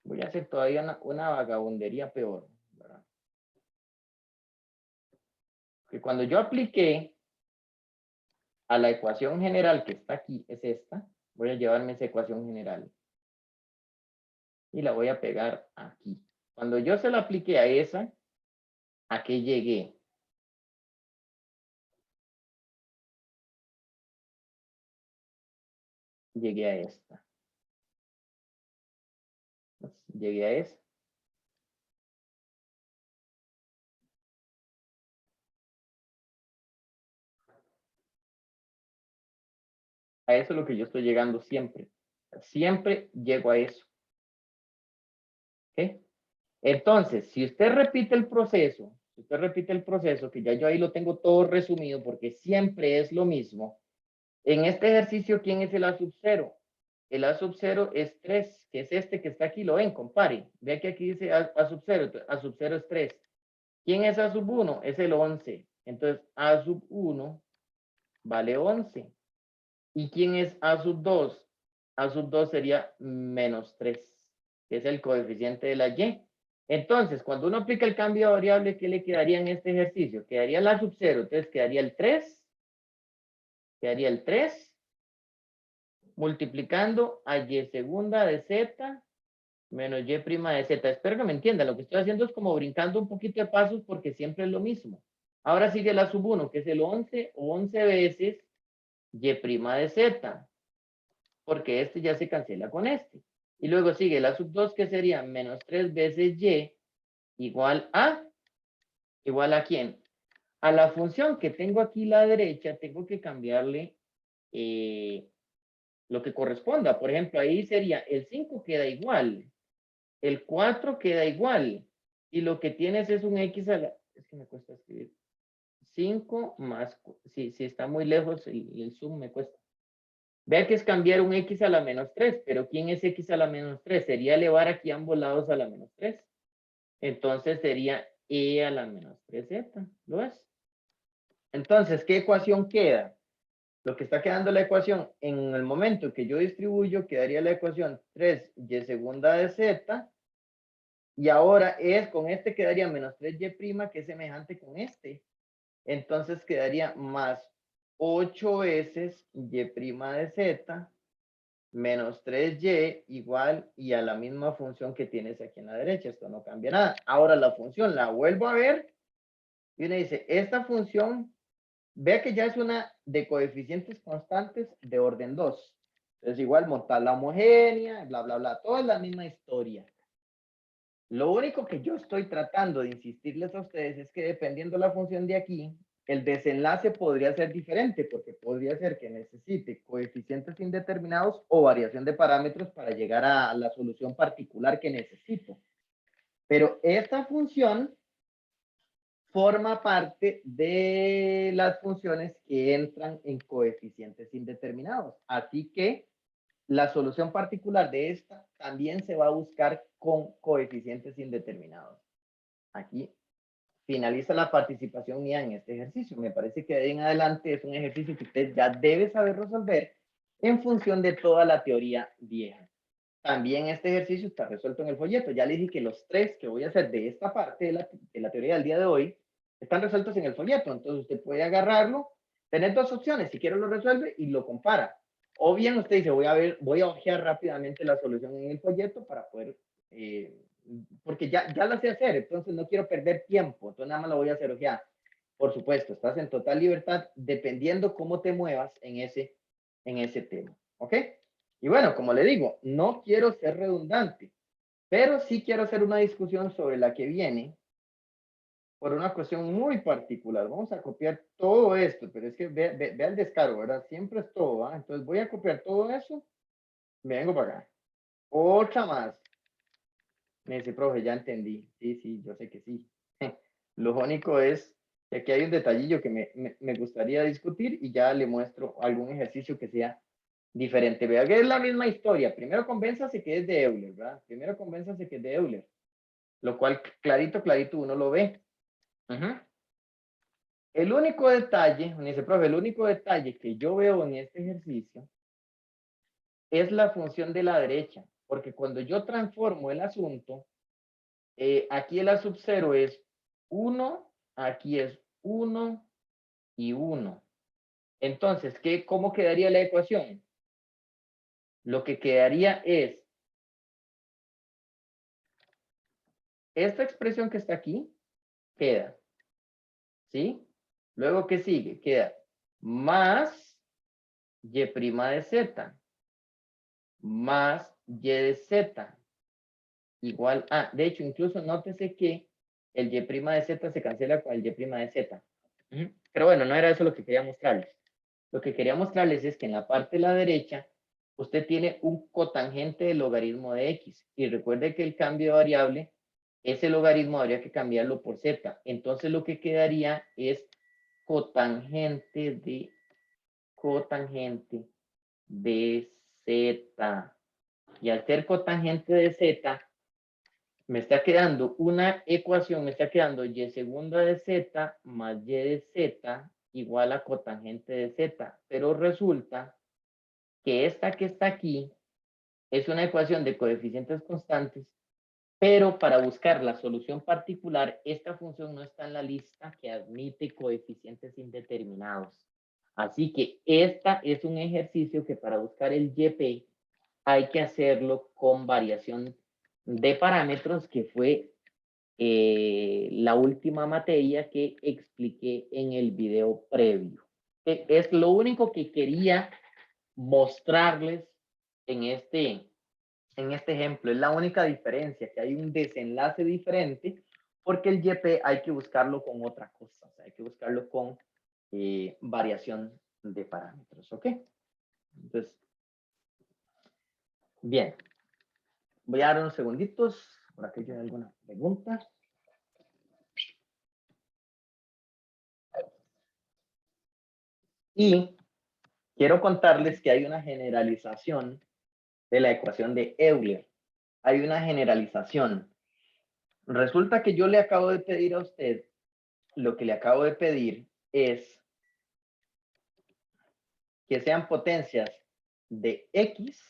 voy a hacer todavía una vagabundería peor, ¿verdad? Que cuando yo apliqué a la ecuación general que está aquí, es esta, voy a llevarme esa ecuación general y la voy a pegar aquí. Cuando yo se la apliqué a esa, ¿a qué llegué? Llegué a esta. Llegué a esa. A eso es lo que yo estoy llegando siempre. Siempre llego a eso. ¿Ok? Entonces, si usted repite el proceso, que ya yo ahí lo tengo todo resumido porque siempre es lo mismo. En este ejercicio, ¿quién es el A sub 0? El A sub 0 es 3, que es este que está aquí, lo ven, compare. Ve que aquí dice A sub 0, A sub 0 es 3. ¿Quién es A sub 1? Es el 11. Entonces, A sub 1 vale 11. ¿Y quién es A sub 2? A sub 2 sería menos 3, que es el coeficiente de la Y. Entonces, cuando uno aplica el cambio de variable, ¿qué le quedaría en este ejercicio? Quedaría el A sub 0, entonces quedaría el 3, multiplicando a Y segunda de Z menos y' de z. Espero que me entiendan. Lo que estoy haciendo es como brincando un poquito de pasos porque siempre es lo mismo. Ahora sigue la sub 1, que es el 11 o 11 veces y' de z, porque este ya se cancela con este. Y luego sigue la sub 2, que sería menos 3 veces y igual a ¿quién? A la función que tengo aquí a la derecha, tengo que cambiarle lo que corresponda. Por ejemplo, ahí sería el 5 queda igual, el 4 queda igual, y lo que tienes es un x a la... Es que me cuesta escribir. 5 más... Si está muy lejos, el zoom me cuesta. Vea que es cambiar un x a la menos 3, pero ¿quién es x a la menos 3? Sería elevar aquí ambos lados a la menos 3. Entonces sería e a la menos 3z. ¿Lo ves? Entonces, ¿qué ecuación queda? Lo que está quedando la ecuación en el momento que yo distribuyo, quedaría la ecuación 3y segunda de z. Y ahora con este quedaría menos 3y', que es semejante con este. Entonces quedaría más 8 veces y' de z menos 3y igual y a la misma función que tienes aquí en la derecha. Esto no cambia nada. Ahora la función la vuelvo a ver y uno dice, esta función, vea que ya es una de coeficientes constantes de orden 2. Entonces igual montar la homogénea, bla, bla, bla. Toda es la misma historia. Lo único que yo estoy tratando de insistirles a ustedes es que dependiendo la función de aquí, el desenlace podría ser diferente, porque podría ser que necesite coeficientes indeterminados o variación de parámetros para llegar a la solución particular que necesito. Pero esta función forma parte de las funciones que entran en coeficientes indeterminados. Así que la solución particular de esta también se va a buscar con coeficientes indeterminados. Aquí finaliza la participación mía en este ejercicio. Me parece que de ahí en adelante es un ejercicio que usted ya debe saber resolver en función de toda la teoría vieja. También este ejercicio está resuelto en el folleto. Ya le dije que los 3 que voy a hacer de esta parte de la teoría del día de hoy están resueltos en el folleto. Entonces usted puede agarrarlo, tener dos opciones. Si quiere lo resuelve y lo compara. O bien usted dice, voy a ojear rápidamente la solución en el folleto para poder, porque ya la sé hacer, entonces no quiero perder tiempo, entonces nada más lo voy a hacer ojear. Por supuesto, estás en total libertad dependiendo cómo te muevas en ese tema, ¿ok? Y bueno, como le digo, no quiero ser redundante, pero sí quiero hacer una discusión sobre la que viene por una cuestión muy particular. Vamos a copiar todo esto, pero es que ve el descargo, ¿verdad? Siempre es todo, ¿ah? Entonces voy a copiar todo eso, me vengo para acá. Otra más. Me dice, profe, ya entendí. Sí, yo sé que sí. Lo único es que aquí hay un detallillo que me gustaría discutir y ya le muestro algún ejercicio que sea diferente. Vea que es la misma historia. Primero convénzase que es de Euler, ¿verdad? Primero convénzase que es de Euler. Lo cual clarito uno lo ve. El único detalle, me dice, profe, el único detalle que yo veo en este ejercicio es la función de la derecha. Porque cuando yo transformo el asunto, aquí el A sub 0 es 1, aquí es 1 y 1. Entonces, ¿cómo quedaría la ecuación? Lo que quedaría es esta expresión que está aquí, queda, ¿sí? Luego, ¿qué sigue? Queda más y' de z, más y de z, igual a, de hecho, incluso nótese que el y' de z se cancela con el y' de z. Pero bueno, no era eso lo que quería mostrarles. Lo que quería mostrarles es que en la parte de la derecha, usted tiene un cotangente del logaritmo de x. Y recuerde que el cambio de variable, ese logaritmo habría que cambiarlo por z. Entonces lo que quedaría es cotangente de z. Y al ser cotangente de z, me está quedando una ecuación, me está quedando y segunda de z más y de z igual a cotangente de z. Pero resulta que esta que está aquí es una ecuación de coeficientes constantes, pero para buscar la solución particular, esta función no está en la lista que admite coeficientes indeterminados. Así que esta es un ejercicio que para buscar el YP hay que hacerlo con variación de parámetros, que fue la última materia que expliqué en el video previo. Es lo único que quería mostrarles en este ejemplo. Es la única diferencia, que hay un desenlace diferente, porque el YP hay que buscarlo con otra cosa, o sea, hay que buscarlo con variación de parámetros, ¿ok? Entonces, bien. Voy a dar unos segunditos por aquí hay alguna pregunta. Y quiero contarles que hay una generalización de la ecuación de Euler. Hay una generalización. Resulta que yo le acabo de pedir a usted, lo que le acabo de pedir es que sean potencias de X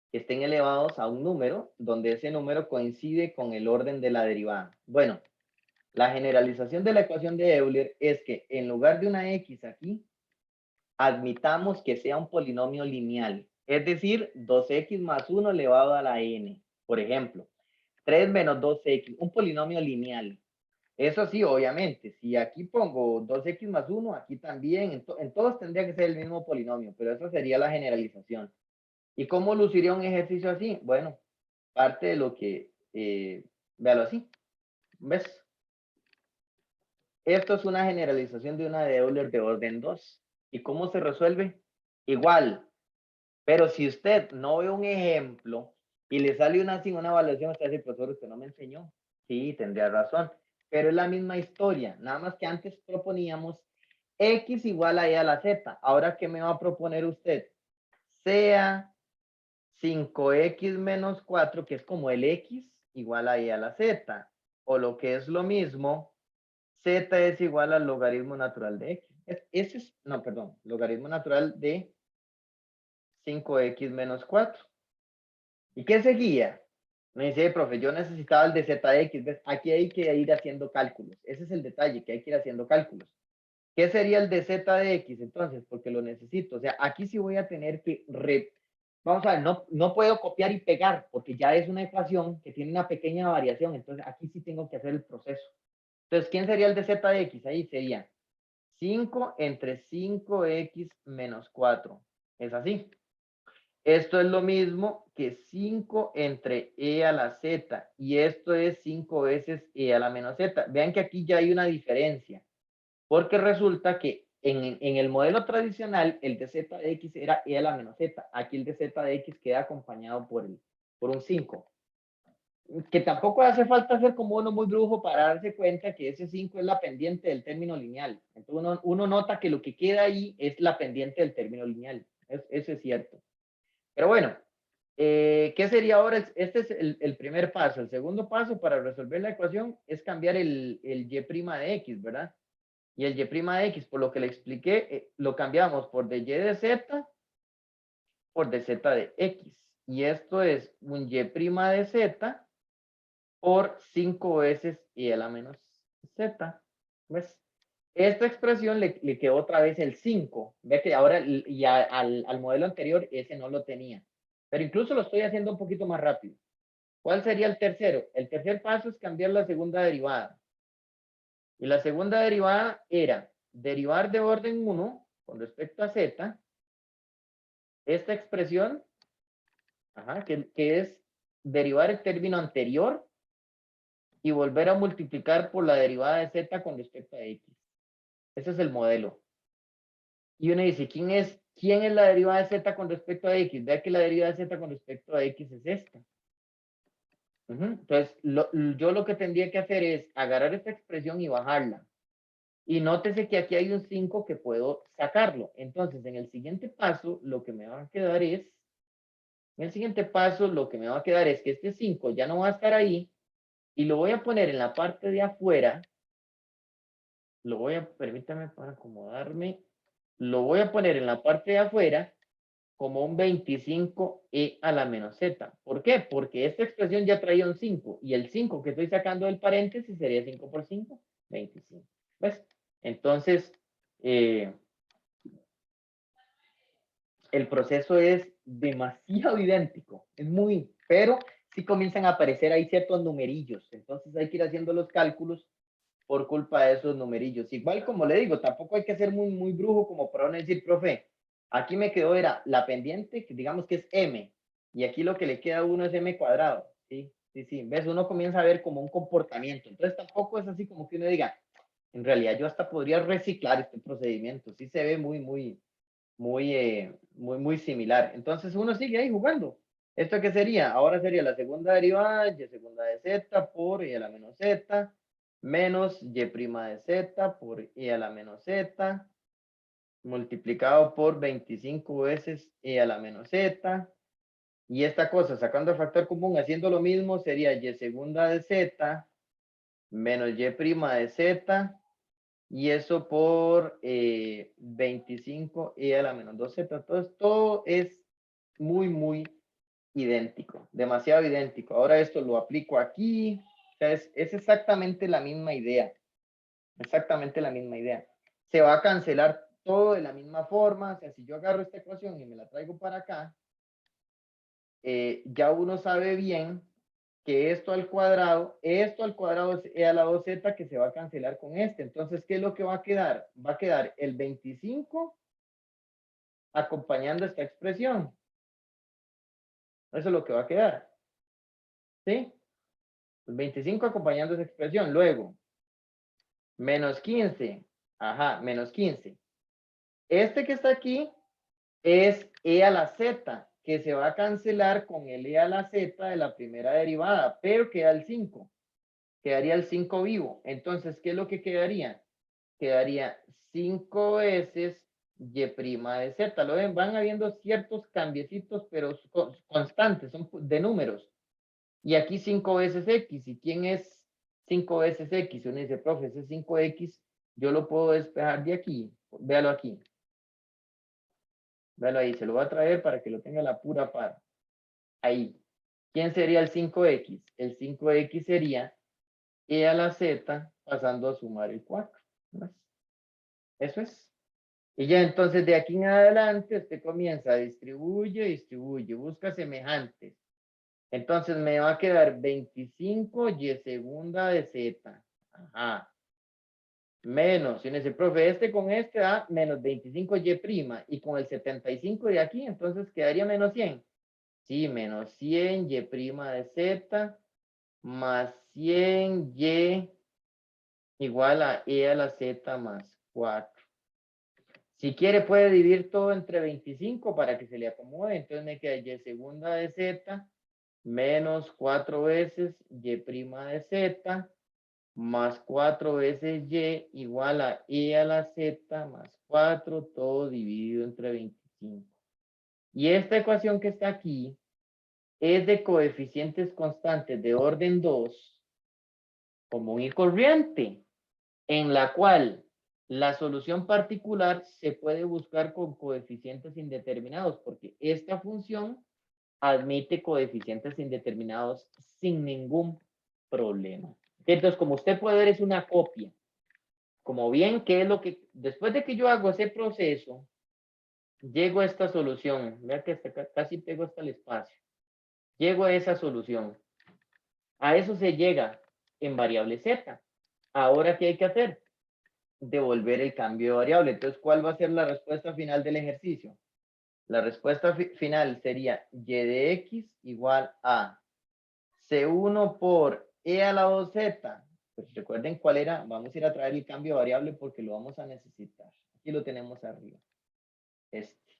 que estén elevados a un número, donde ese número coincide con el orden de la derivada. Bueno, la generalización de la ecuación de Euler es que en lugar de una X aquí, admitamos que sea un polinomio lineal, es decir, 2x más 1 elevado a la n. Por ejemplo, 3 menos 2x, un polinomio lineal. Eso sí, obviamente, si aquí pongo 2x más 1, aquí también, en todos tendría que ser el mismo polinomio, pero esa sería la generalización. ¿Y cómo luciría un ejercicio así? Bueno, parte de lo que, véalo así, ¿ves? Esto es una generalización de una de Euler de orden 2. ¿Y cómo se resuelve? Igual, pero si usted no ve un ejemplo y le sale una sin una evaluación, usted dice, profesor, usted no me enseñó. Sí, tendría razón, pero es la misma historia, nada más que antes proponíamos X igual a E a la Z. Ahora, ¿qué me va a proponer usted? Sea 5X menos 4, que es como el X igual a E a la Z, o lo que es lo mismo, Z es igual al logaritmo natural de X. Ese es, no, perdón, logaritmo natural de 5X menos 4. ¿Y qué seguía? Me dice, profe, yo necesitaba el de ZX. ¿Ves? Aquí hay que ir haciendo cálculos. Ese es el detalle, que hay que ir haciendo cálculos. ¿Qué sería el de Z de X entonces? Porque lo necesito. O sea, aquí sí voy a tener que... Vamos a ver, no puedo copiar y pegar, porque ya es una ecuación que tiene una pequeña variación. Entonces, aquí sí tengo que hacer el proceso. Entonces, ¿quién sería el de Z de X? Ahí sería 5 entre 5X menos 4. ¿Es así? Esto es lo mismo que 5 entre e a la z, y esto es 5 veces e a la menos z. Vean que aquí ya hay una diferencia, porque resulta que en el modelo tradicional, el de z de x era e a la menos z. Aquí el de z de x queda acompañado por un 5. Que tampoco hace falta hacer como uno muy brujo para darse cuenta que ese 5 es la pendiente del término lineal. Entonces uno nota que lo que queda ahí es la pendiente del término lineal. Eso es cierto. Pero bueno, ¿qué sería ahora? Este es el primer paso. El segundo paso para resolver la ecuación es cambiar el y' de x, ¿verdad? Y el y' de x, por lo que le expliqué, lo cambiamos por de y de z por de z de x. Y esto es un y' de z por 5 veces y a la menos z. ¿Ves? Esta expresión le quedó otra vez el 5. Ve que ahora ya al modelo anterior ese no lo tenía. Pero incluso lo estoy haciendo un poquito más rápido. ¿Cuál sería el tercero? El tercer paso es cambiar la segunda derivada. Y la segunda derivada era derivar de orden 1 con respecto a z. Esta expresión, que es derivar el término anterior y volver a multiplicar por la derivada de z con respecto a x. Ese es el modelo. Y uno dice, ¿quién es la derivada de z con respecto a x? Vea que la derivada de z con respecto a x es esta. Entonces, yo lo que tendría que hacer es agarrar esta expresión y bajarla. Y nótese que aquí hay un 5 que puedo sacarlo. Entonces, en el siguiente paso, lo que me va a quedar es, que este 5 ya no va a estar ahí y lo voy a poner en la parte de afuera. Permítame para acomodarme, lo voy a poner en la parte de afuera como un 25e a la menos z. ¿Por qué? Porque esta expresión ya traía un 5 y el 5 que estoy sacando del paréntesis sería 5 por 5, 25. ¿Ves? Entonces, el proceso es demasiado idéntico, pero sí comienzan a aparecer ahí ciertos numerillos. Entonces hay que ir haciendo los cálculos por culpa de esos numerillos. Igual, como le digo, tampoco hay que ser muy brujo como para no decir, profe, aquí me quedó, era la pendiente, que digamos que es m, y aquí lo que le queda a uno es m cuadrado. Sí, sí, sí. ¿Ves? Uno comienza a ver como un comportamiento. Entonces tampoco es así como que uno diga, en realidad yo hasta podría reciclar este procedimiento. Sí se ve muy similar. Entonces uno sigue ahí jugando. ¿Esto qué sería? Ahora sería la segunda derivada, y segunda de z por y a la menos z, menos y' de z por y a la menos z, multiplicado por 25 veces y a la menos z. Y esta cosa, sacando el factor común, haciendo lo mismo, sería y segunda de z, menos y' de z, y eso por 25 y a la menos 2z. Entonces, todo es muy idéntico, demasiado idéntico. Ahora esto lo aplico aquí. O sea, es exactamente la misma idea. Exactamente la misma idea. Se va a cancelar todo de la misma forma. O sea, si yo agarro esta ecuación y me la traigo para acá, ya uno sabe bien que esto al cuadrado es e a la 2z que se va a cancelar con este. Entonces, ¿qué es lo que va a quedar? Va a quedar el 25 acompañando esta expresión. Eso es lo que va a quedar. ¿Sí? El 25 acompañando esa expresión. Luego, menos 15. Ajá, menos 15. Este que está aquí es e a la z, que se va a cancelar con el e a la z de la primera derivada, pero queda el 5. Quedaría el 5 vivo. Entonces, ¿qué es lo que quedaría? Quedaría 5 veces y' de z. Lo ven, van habiendo ciertos cambiecitos, pero constantes, son de números. Y aquí 5 veces x. ¿Y quién es 5 veces x? Uno dice, profe, ese 5x, yo lo puedo despejar de aquí. Véalo aquí. Véalo ahí, se lo voy a traer para que lo tenga la pura par. Ahí. ¿Quién sería el 5x? El 5x sería e a la z pasando a sumar el 4. Eso es. Y ya entonces de aquí en adelante usted comienza, distribuye, busca semejantes. Entonces me va a quedar 25 y segunda de z. Ajá. Menos, si dice, profe, este con este da menos 25 y prima. Y con el 75 de aquí, entonces quedaría menos 100. Sí, menos 100 y prima de z más 100 y igual a e a la z más 4. Si quiere puede dividir todo entre 25 para que se le acomode. Entonces me queda y segunda de z menos 4 veces y prima de z más 4 veces y igual a e a la z más 4, todo dividido entre 25. Y esta ecuación que está aquí es de coeficientes constantes de orden 2, común y corriente, en la cual la solución particular se puede buscar con coeficientes indeterminados, porque esta función admite coeficientes indeterminados sin ningún problema. Entonces, como usted puede ver, es una copia. Como bien, ¿qué es lo que, después de que yo hago ese proceso, llego a esta solución? Vea que casi pego hasta el espacio. Llego a esa solución. A eso se llega en variable z. Ahora, ¿qué hay que hacer? Devolver el cambio de variable. Entonces, ¿cuál va a ser la respuesta final del ejercicio? La respuesta final sería y de x igual a C1 por e a la 2z. Pues recuerden cuál era. Vamos a ir a traer el cambio de variable porque lo vamos a necesitar. Aquí lo tenemos arriba. Este.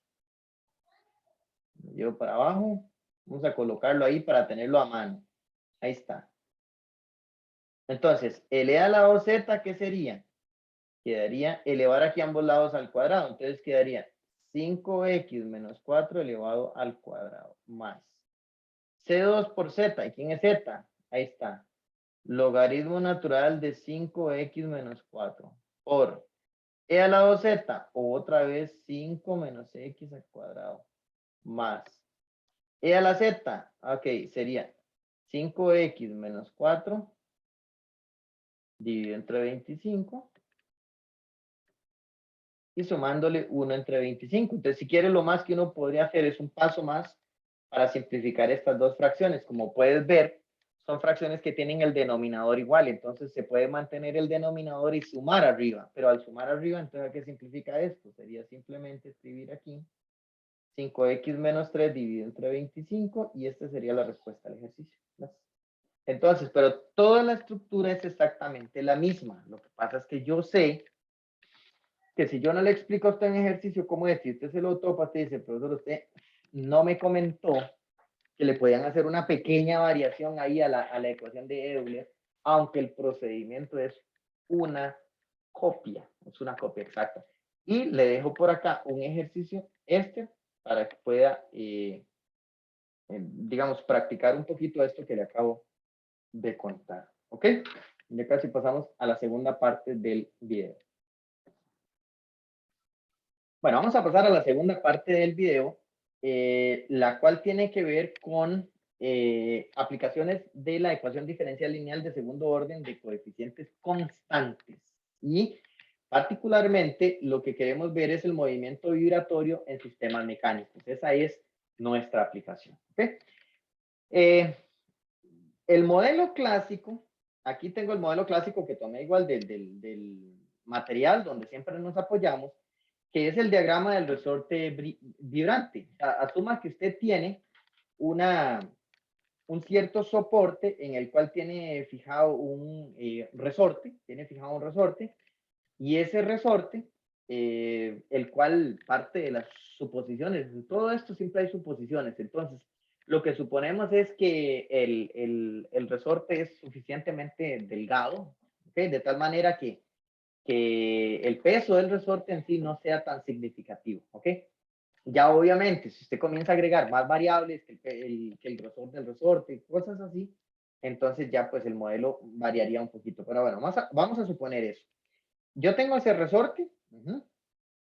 Lo llevo para abajo. Vamos a colocarlo ahí para tenerlo a mano. Ahí está. Entonces, el e a la 2z, ¿qué sería? Quedaría elevar aquí ambos lados al cuadrado. Entonces quedaría 5x menos 4 elevado al cuadrado más C2 por Z. ¿Y quién es Z? Ahí está. Logaritmo natural de 5x menos 4 por e a la 2z. Otra vez 5 menos x al cuadrado más e a la z. Ok, sería 5x menos 4 dividido entre 25 y sumándole 1 entre 25. Entonces, si quiere, lo más que uno podría hacer es un paso más para simplificar estas dos fracciones. Como puedes ver, son fracciones que tienen el denominador igual, entonces se puede mantener el denominador y sumar arriba, pero al sumar arriba, entonces, ¿qué significa esto? Sería simplemente escribir aquí 5x menos 3 dividido entre 25 y esta sería la respuesta al ejercicio. Entonces, pero toda la estructura es exactamente la misma. Lo que pasa es que yo sé que si yo no le explico a usted en ejercicio cómo es, si usted se lo topa, usted dice, profesor, usted no me comentó que le podían hacer una pequeña variación ahí a la ecuación de Euler, aunque el procedimiento es una copia exacta. Y le dejo por acá un ejercicio para que pueda, digamos, practicar un poquito esto que le acabo de contar. ¿Ok? Ya casi pasamos a la segunda parte del video. Bueno, vamos a pasar a la segunda parte del video, la cual tiene que ver con aplicaciones de la ecuación diferencial lineal de segundo orden de coeficientes constantes. Y particularmente lo que queremos ver es el movimiento vibratorio en sistemas mecánicos. Esa es nuestra aplicación. ¿Okay? El modelo clásico, aquí tengo el modelo clásico que tomé igual del material donde siempre nos apoyamos, que es el diagrama del resorte vibrante. O sea, asuma que usted tiene un cierto soporte en el cual tiene fijado un resorte, y ese resorte, el cual parte de las suposiciones, en todo esto siempre hay suposiciones, entonces lo que suponemos es que el resorte es suficientemente delgado, ¿okay? De tal manera que el peso del resorte en sí no sea tan significativo, ¿ok? Ya obviamente, si usted comienza a agregar más variables que el grosor del resorte y cosas así, entonces ya pues el modelo variaría un poquito. Pero bueno, vamos a suponer eso. Yo tengo ese resorte,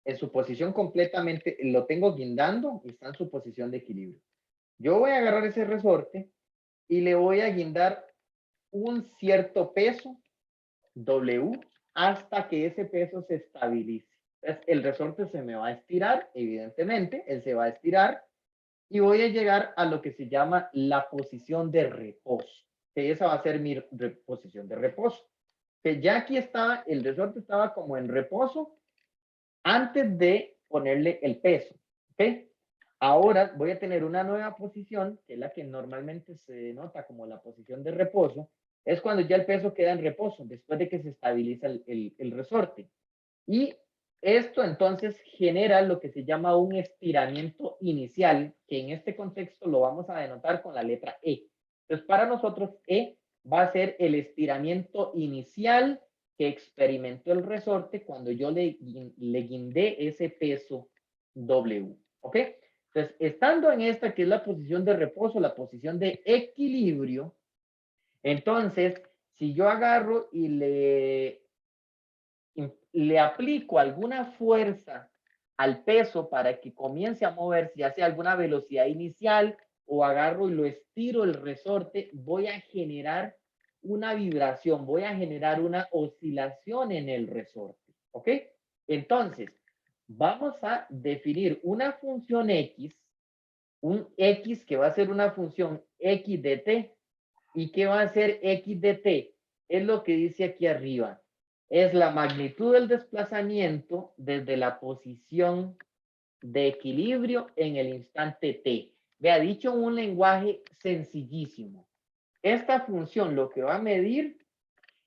en su posición completamente, lo tengo guindando y está en su posición de equilibrio. Yo voy a agarrar ese resorte y le voy a guindar un cierto peso, W, hasta que ese peso se estabilice. Entonces, el resorte se me va a estirar, evidentemente, él se va a estirar y voy a llegar a lo que se llama la posición de reposo, que esa va a ser mi posición de reposo. Que ya aquí estaba, el resorte estaba como en reposo antes de ponerle el peso. ¿Ok? Ahora voy a tener una nueva posición, que es la que normalmente se denota como la posición de reposo, es cuando ya el peso queda en reposo, después de que se estabiliza el resorte. Y esto entonces genera lo que se llama un estiramiento inicial, que en este contexto lo vamos a denotar con la letra E. Entonces, para nosotros, E va a ser el estiramiento inicial que experimentó el resorte cuando yo le guindé ese peso W. ¿Ok? Entonces, estando en esta que es la posición de reposo, la posición de equilibrio, entonces, si yo agarro y le aplico alguna fuerza al peso para que comience a moverse, ya sea alguna velocidad inicial o agarro y lo estiro el resorte, voy a generar una vibración, voy a generar una oscilación en el resorte. ¿Ok? Entonces, vamos a definir una función X, un X que va a ser una función X de t. ¿Y qué va a ser X de t? Es lo que dice aquí arriba. Es la magnitud del desplazamiento desde la posición de equilibrio en el instante t. Vea, dicho en un lenguaje sencillísimo. Esta función lo que va a medir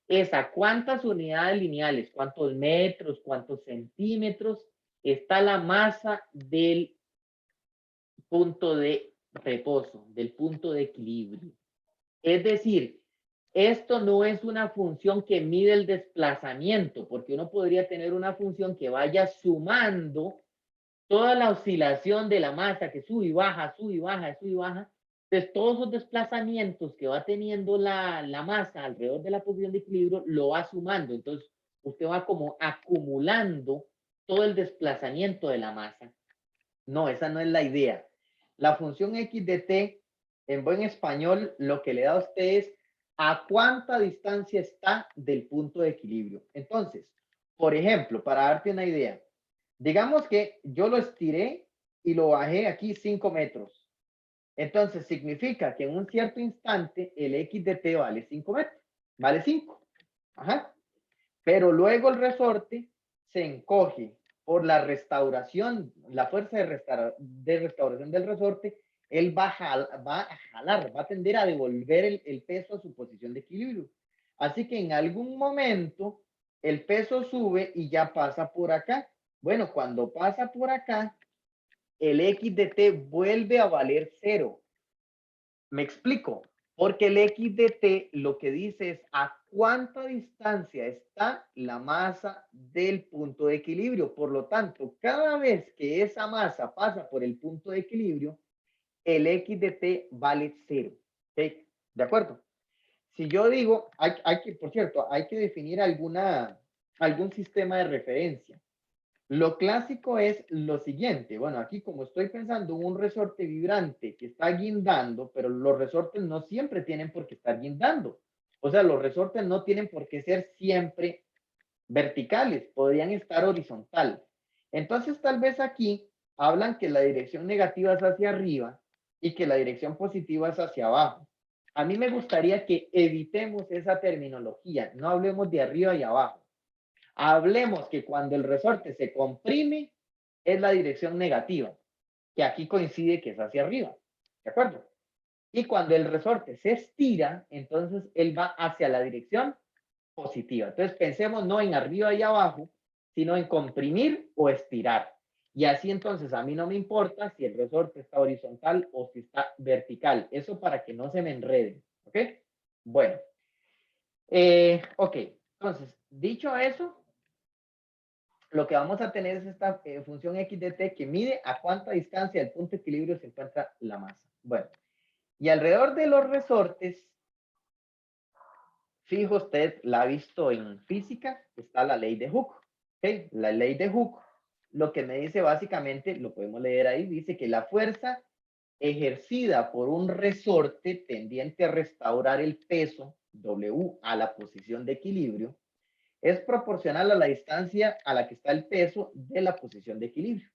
es a cuántas unidades lineales, cuántos metros, cuántos centímetros está la masa del punto de reposo, del punto de equilibrio. Es decir, esto no es una función que mide el desplazamiento, porque uno podría tener una función que vaya sumando toda la oscilación de la masa que sube y baja, sube y baja, sube y baja. Entonces, todos esos desplazamientos que va teniendo la masa alrededor de la posición de equilibrio lo va sumando. Entonces, usted va como acumulando todo el desplazamiento de la masa. No, esa no es la idea. La función x de t, en buen español, lo que le da a usted es a cuánta distancia está del punto de equilibrio. Entonces, por ejemplo, para darte una idea, digamos que yo lo estiré y lo bajé aquí 5 metros. Entonces, significa que en un cierto instante el X de t vale 5 metros. Vale 5. Ajá. Pero luego el resorte se encoge por la restauración, la fuerza de restauración del resorte, él va a jalar, va a tender a devolver el peso a su posición de equilibrio. Así que en algún momento el peso sube y ya pasa por acá. Bueno, cuando pasa por acá, el X de t vuelve a valer 0. Me explico, porque el X de t lo que dice es a cuánta distancia está la masa del punto de equilibrio. Por lo tanto, cada vez que esa masa pasa por el punto de equilibrio, el X de t vale 0. ¿Okay? ¿De acuerdo? Si yo digo, por cierto, hay que definir algún sistema de referencia. Lo clásico es lo siguiente. Bueno, aquí como estoy pensando en un resorte vibrante que está guindando, pero los resortes no siempre tienen por qué estar guindando. O sea, los resortes no tienen por qué ser siempre verticales, podrían estar horizontal. Entonces, tal vez aquí hablan que la dirección negativa es hacia arriba y que la dirección positiva es hacia abajo. A mí me gustaría que evitemos esa terminología, no hablemos de arriba y abajo. Hablemos que cuando el resorte se comprime es la dirección negativa, que aquí coincide que es hacia arriba, ¿de acuerdo? Y cuando el resorte se estira, entonces él va hacia la dirección positiva. Entonces pensemos no en arriba y abajo, sino en comprimir o estirar. Y así entonces a mí no me importa si el resorte está horizontal o si está vertical. Eso para que no se me enreden, ¿ok? Bueno, ok. Entonces, dicho eso, lo que vamos a tener es esta función x de t que mide a cuánta distancia del punto de equilibrio se encuentra la masa. Bueno, y alrededor de los resortes, fijo usted, la ha visto en física, está la ley de Hooke. ¿Okay? La ley de Hooke, lo que me dice básicamente, lo podemos leer ahí, dice que la fuerza ejercida por un resorte tendiente a restaurar el peso W a la posición de equilibrio es proporcional a la distancia a la que está el peso de la posición de equilibrio.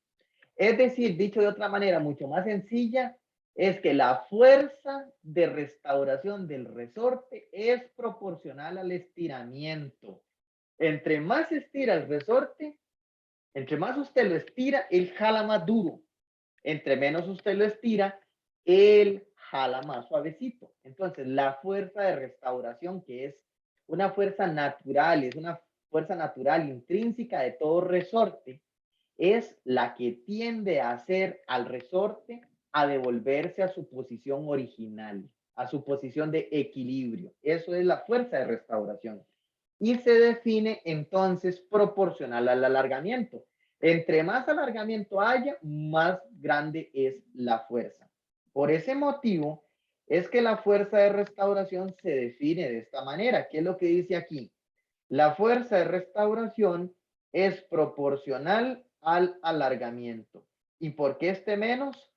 Es decir, dicho de otra manera mucho más sencilla, es que la fuerza de restauración del resorte es proporcional al estiramiento. Entre más estira el resorte, entre más usted lo estira, él jala más duro. Entre menos usted lo estira, él jala más suavecito. Entonces, la fuerza de restauración, que es una fuerza natural, es una fuerza natural intrínseca de todo resorte, es la que tiende a hacer al resorte a devolverse a su posición original, a su posición de equilibrio. Eso es la fuerza de restauración. Y se define entonces proporcional al alargamiento. Entre más alargamiento haya, más grande es la fuerza. Por ese motivo, es que la fuerza de restauración se define de esta manera. ¿Qué es lo que dice aquí? La fuerza de restauración es proporcional al alargamiento. ¿Y por qué este menos?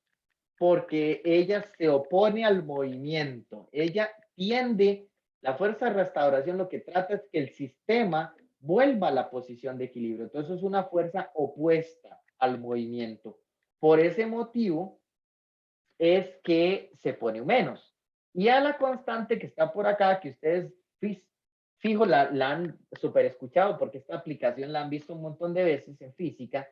Porque ella se opone al movimiento. Ella tiende, la fuerza de restauración lo que trata es que el sistema vuelva a la posición de equilibrio. Entonces es una fuerza opuesta al movimiento. Por ese motivo es que se pone un menos. Y a la constante que está por acá, que ustedes fijo la han super escuchado porque esta aplicación la han visto un montón de veces en física,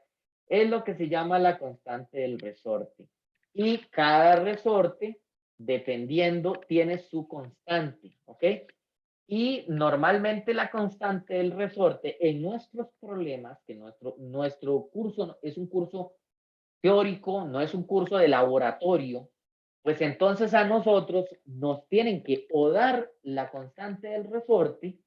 es lo que se llama la constante del resorte. Y cada resorte, dependiendo, tiene su constante, ¿ok? Y normalmente la constante del resorte en nuestros problemas, que nuestro curso es un curso teórico, no es un curso de laboratorio, pues entonces a nosotros nos tienen que o dar la constante del resorte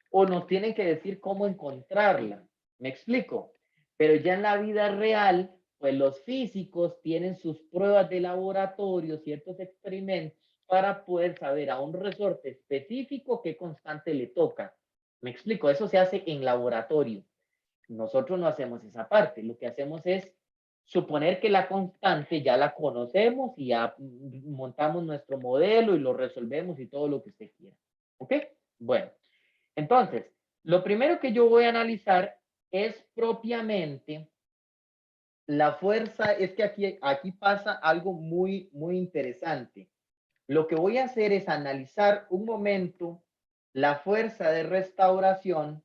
o nos tienen que decir cómo encontrarla. ¿Me explico? Pero ya en la vida real, pues los físicos tienen sus pruebas de laboratorio, ciertos experimentos para poder saber a un resorte específico qué constante le toca. ¿Me explico? Eso se hace en laboratorio. Nosotros no hacemos esa parte. Lo que hacemos es suponer que la constante ya la conocemos y ya montamos nuestro modelo y lo resolvemos y todo lo que usted quiera. ¿Ok? Bueno, entonces, lo primero que yo voy a analizar es propiamente la fuerza es que aquí pasa algo muy, muy interesante. Lo que voy a hacer es analizar un momento la fuerza de restauración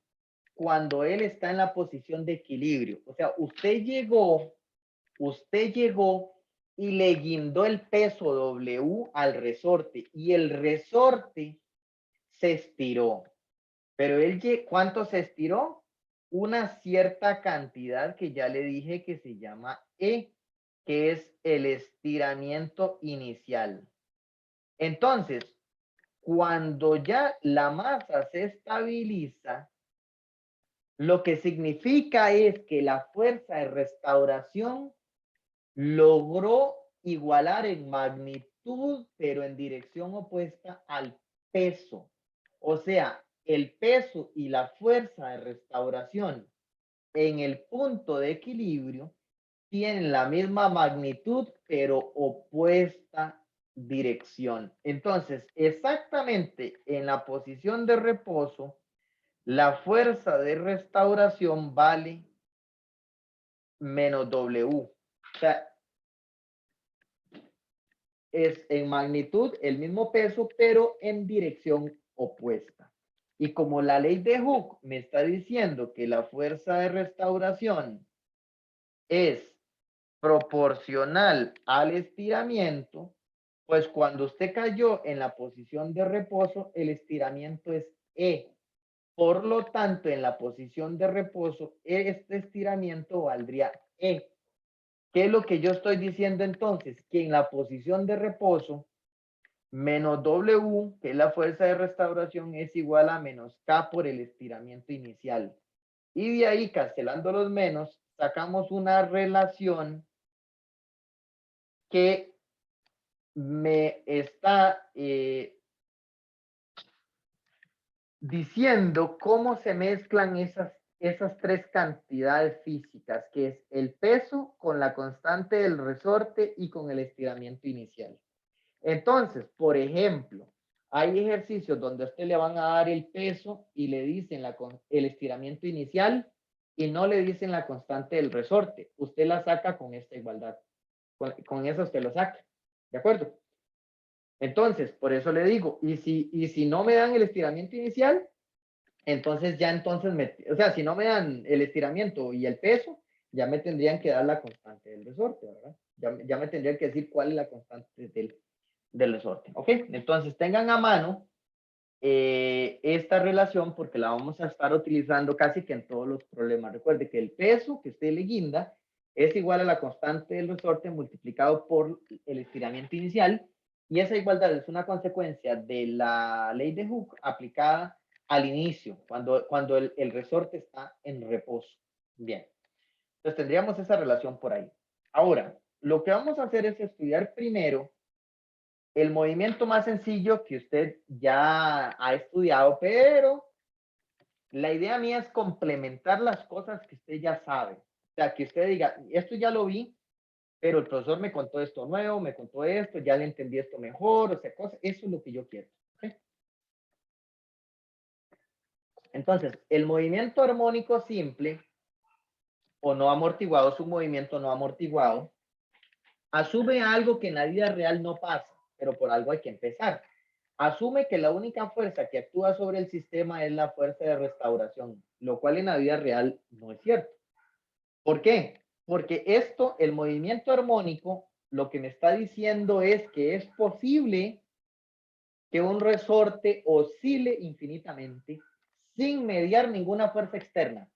cuando él está en la posición de equilibrio. O sea, usted llegó y le guindó el peso W al resorte y el resorte se estiró. Pero ¿cuánto se estiró? Una cierta cantidad que ya le dije que se llama E, que es el estiramiento inicial. Entonces, cuando ya la masa se estabiliza, lo que significa es que la fuerza de restauración logró igualar en magnitud, pero en dirección opuesta al peso. O sea, el peso y la fuerza de restauración en el punto de equilibrio tienen la misma magnitud, pero opuesta dirección. Entonces, exactamente en la posición de reposo, la fuerza de restauración vale menos W. O sea, es en magnitud el mismo peso, pero en dirección opuesta. Y como la ley de Hooke me está diciendo que la fuerza de restauración es proporcional al estiramiento, pues cuando usted cayó en la posición de reposo, el estiramiento es E. Por lo tanto, en la posición de reposo, este estiramiento valdría E. ¿Qué es lo que yo estoy diciendo entonces? Que en la posición de reposo, menos W, que es la fuerza de restauración, es igual a menos K por el estiramiento inicial. Y de ahí, cancelando los menos, sacamos una relación que me está diciendo cómo se mezclan esas tres cantidades físicas, que es el peso con la constante del resorte y con el estiramiento inicial. Entonces, por ejemplo, hay ejercicios donde a usted le van a dar el peso y le dicen el estiramiento inicial y no le dicen la constante del resorte. Usted la saca con esta igualdad. Con eso usted lo saca. ¿De acuerdo? Entonces, por eso le digo, y si no me dan el estiramiento inicial, entonces o sea, si no me dan el estiramiento y el peso, ya me tendrían que dar la constante del resorte, ¿verdad? Ya me tendrían que decir cuál es la constante del resorte, ¿ok? Entonces tengan a mano esta relación porque la vamos a estar utilizando casi que en todos los problemas. Recuerde que el peso que usted le guinda es igual a la constante del resorte multiplicado por el estiramiento inicial y esa igualdad es una consecuencia de la ley de Hooke aplicada al inicio, cuando el resorte está en reposo. Bien, entonces tendríamos esa relación por ahí. Ahora, lo que vamos a hacer es estudiar primero el movimiento más sencillo que usted ya ha estudiado, pero la idea mía es complementar las cosas que usted ya sabe. O sea, que usted diga, esto ya lo vi, pero el profesor me contó esto nuevo, me contó esto, ya le entendí esto mejor, o sea, eso es lo que yo quiero. ¿Sí? Entonces, el movimiento armónico simple o no amortiguado, es un movimiento no amortiguado, asume algo que en la vida real no pasa, pero por algo hay que empezar. Asume que la única fuerza que actúa sobre el sistema es la fuerza de restauración, lo cual en la vida real no es cierto. ¿Por qué? Porque el movimiento armónico, lo que me está diciendo es que es posible que un resorte oscile infinitamente sin mediar ninguna fuerza externa.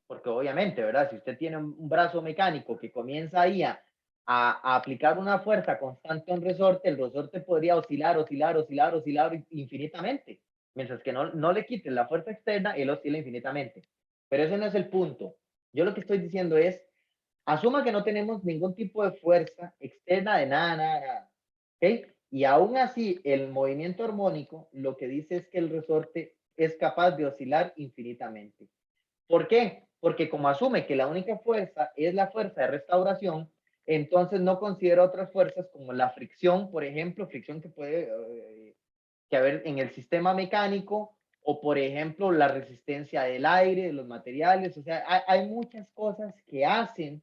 Porque obviamente, ¿verdad? Si usted tiene un brazo mecánico que comienza ahí a aplicar una fuerza constante a un resorte, el resorte podría oscilar infinitamente. Mientras que no le quiten la fuerza externa, él oscila infinitamente. Pero ese no es el punto. Yo lo que estoy diciendo es, asuma que no tenemos ningún tipo de fuerza externa de nada. ¿Ok? Y aún así, el movimiento armónico lo que dice es que el resorte es capaz de oscilar infinitamente. ¿Por qué? Porque como asume que la única fuerza es la fuerza de restauración, entonces no considera otras fuerzas como la fricción, por ejemplo, fricción que puede que haber en el sistema mecánico, o por ejemplo la resistencia del aire, de los materiales, o sea, hay muchas cosas que hacen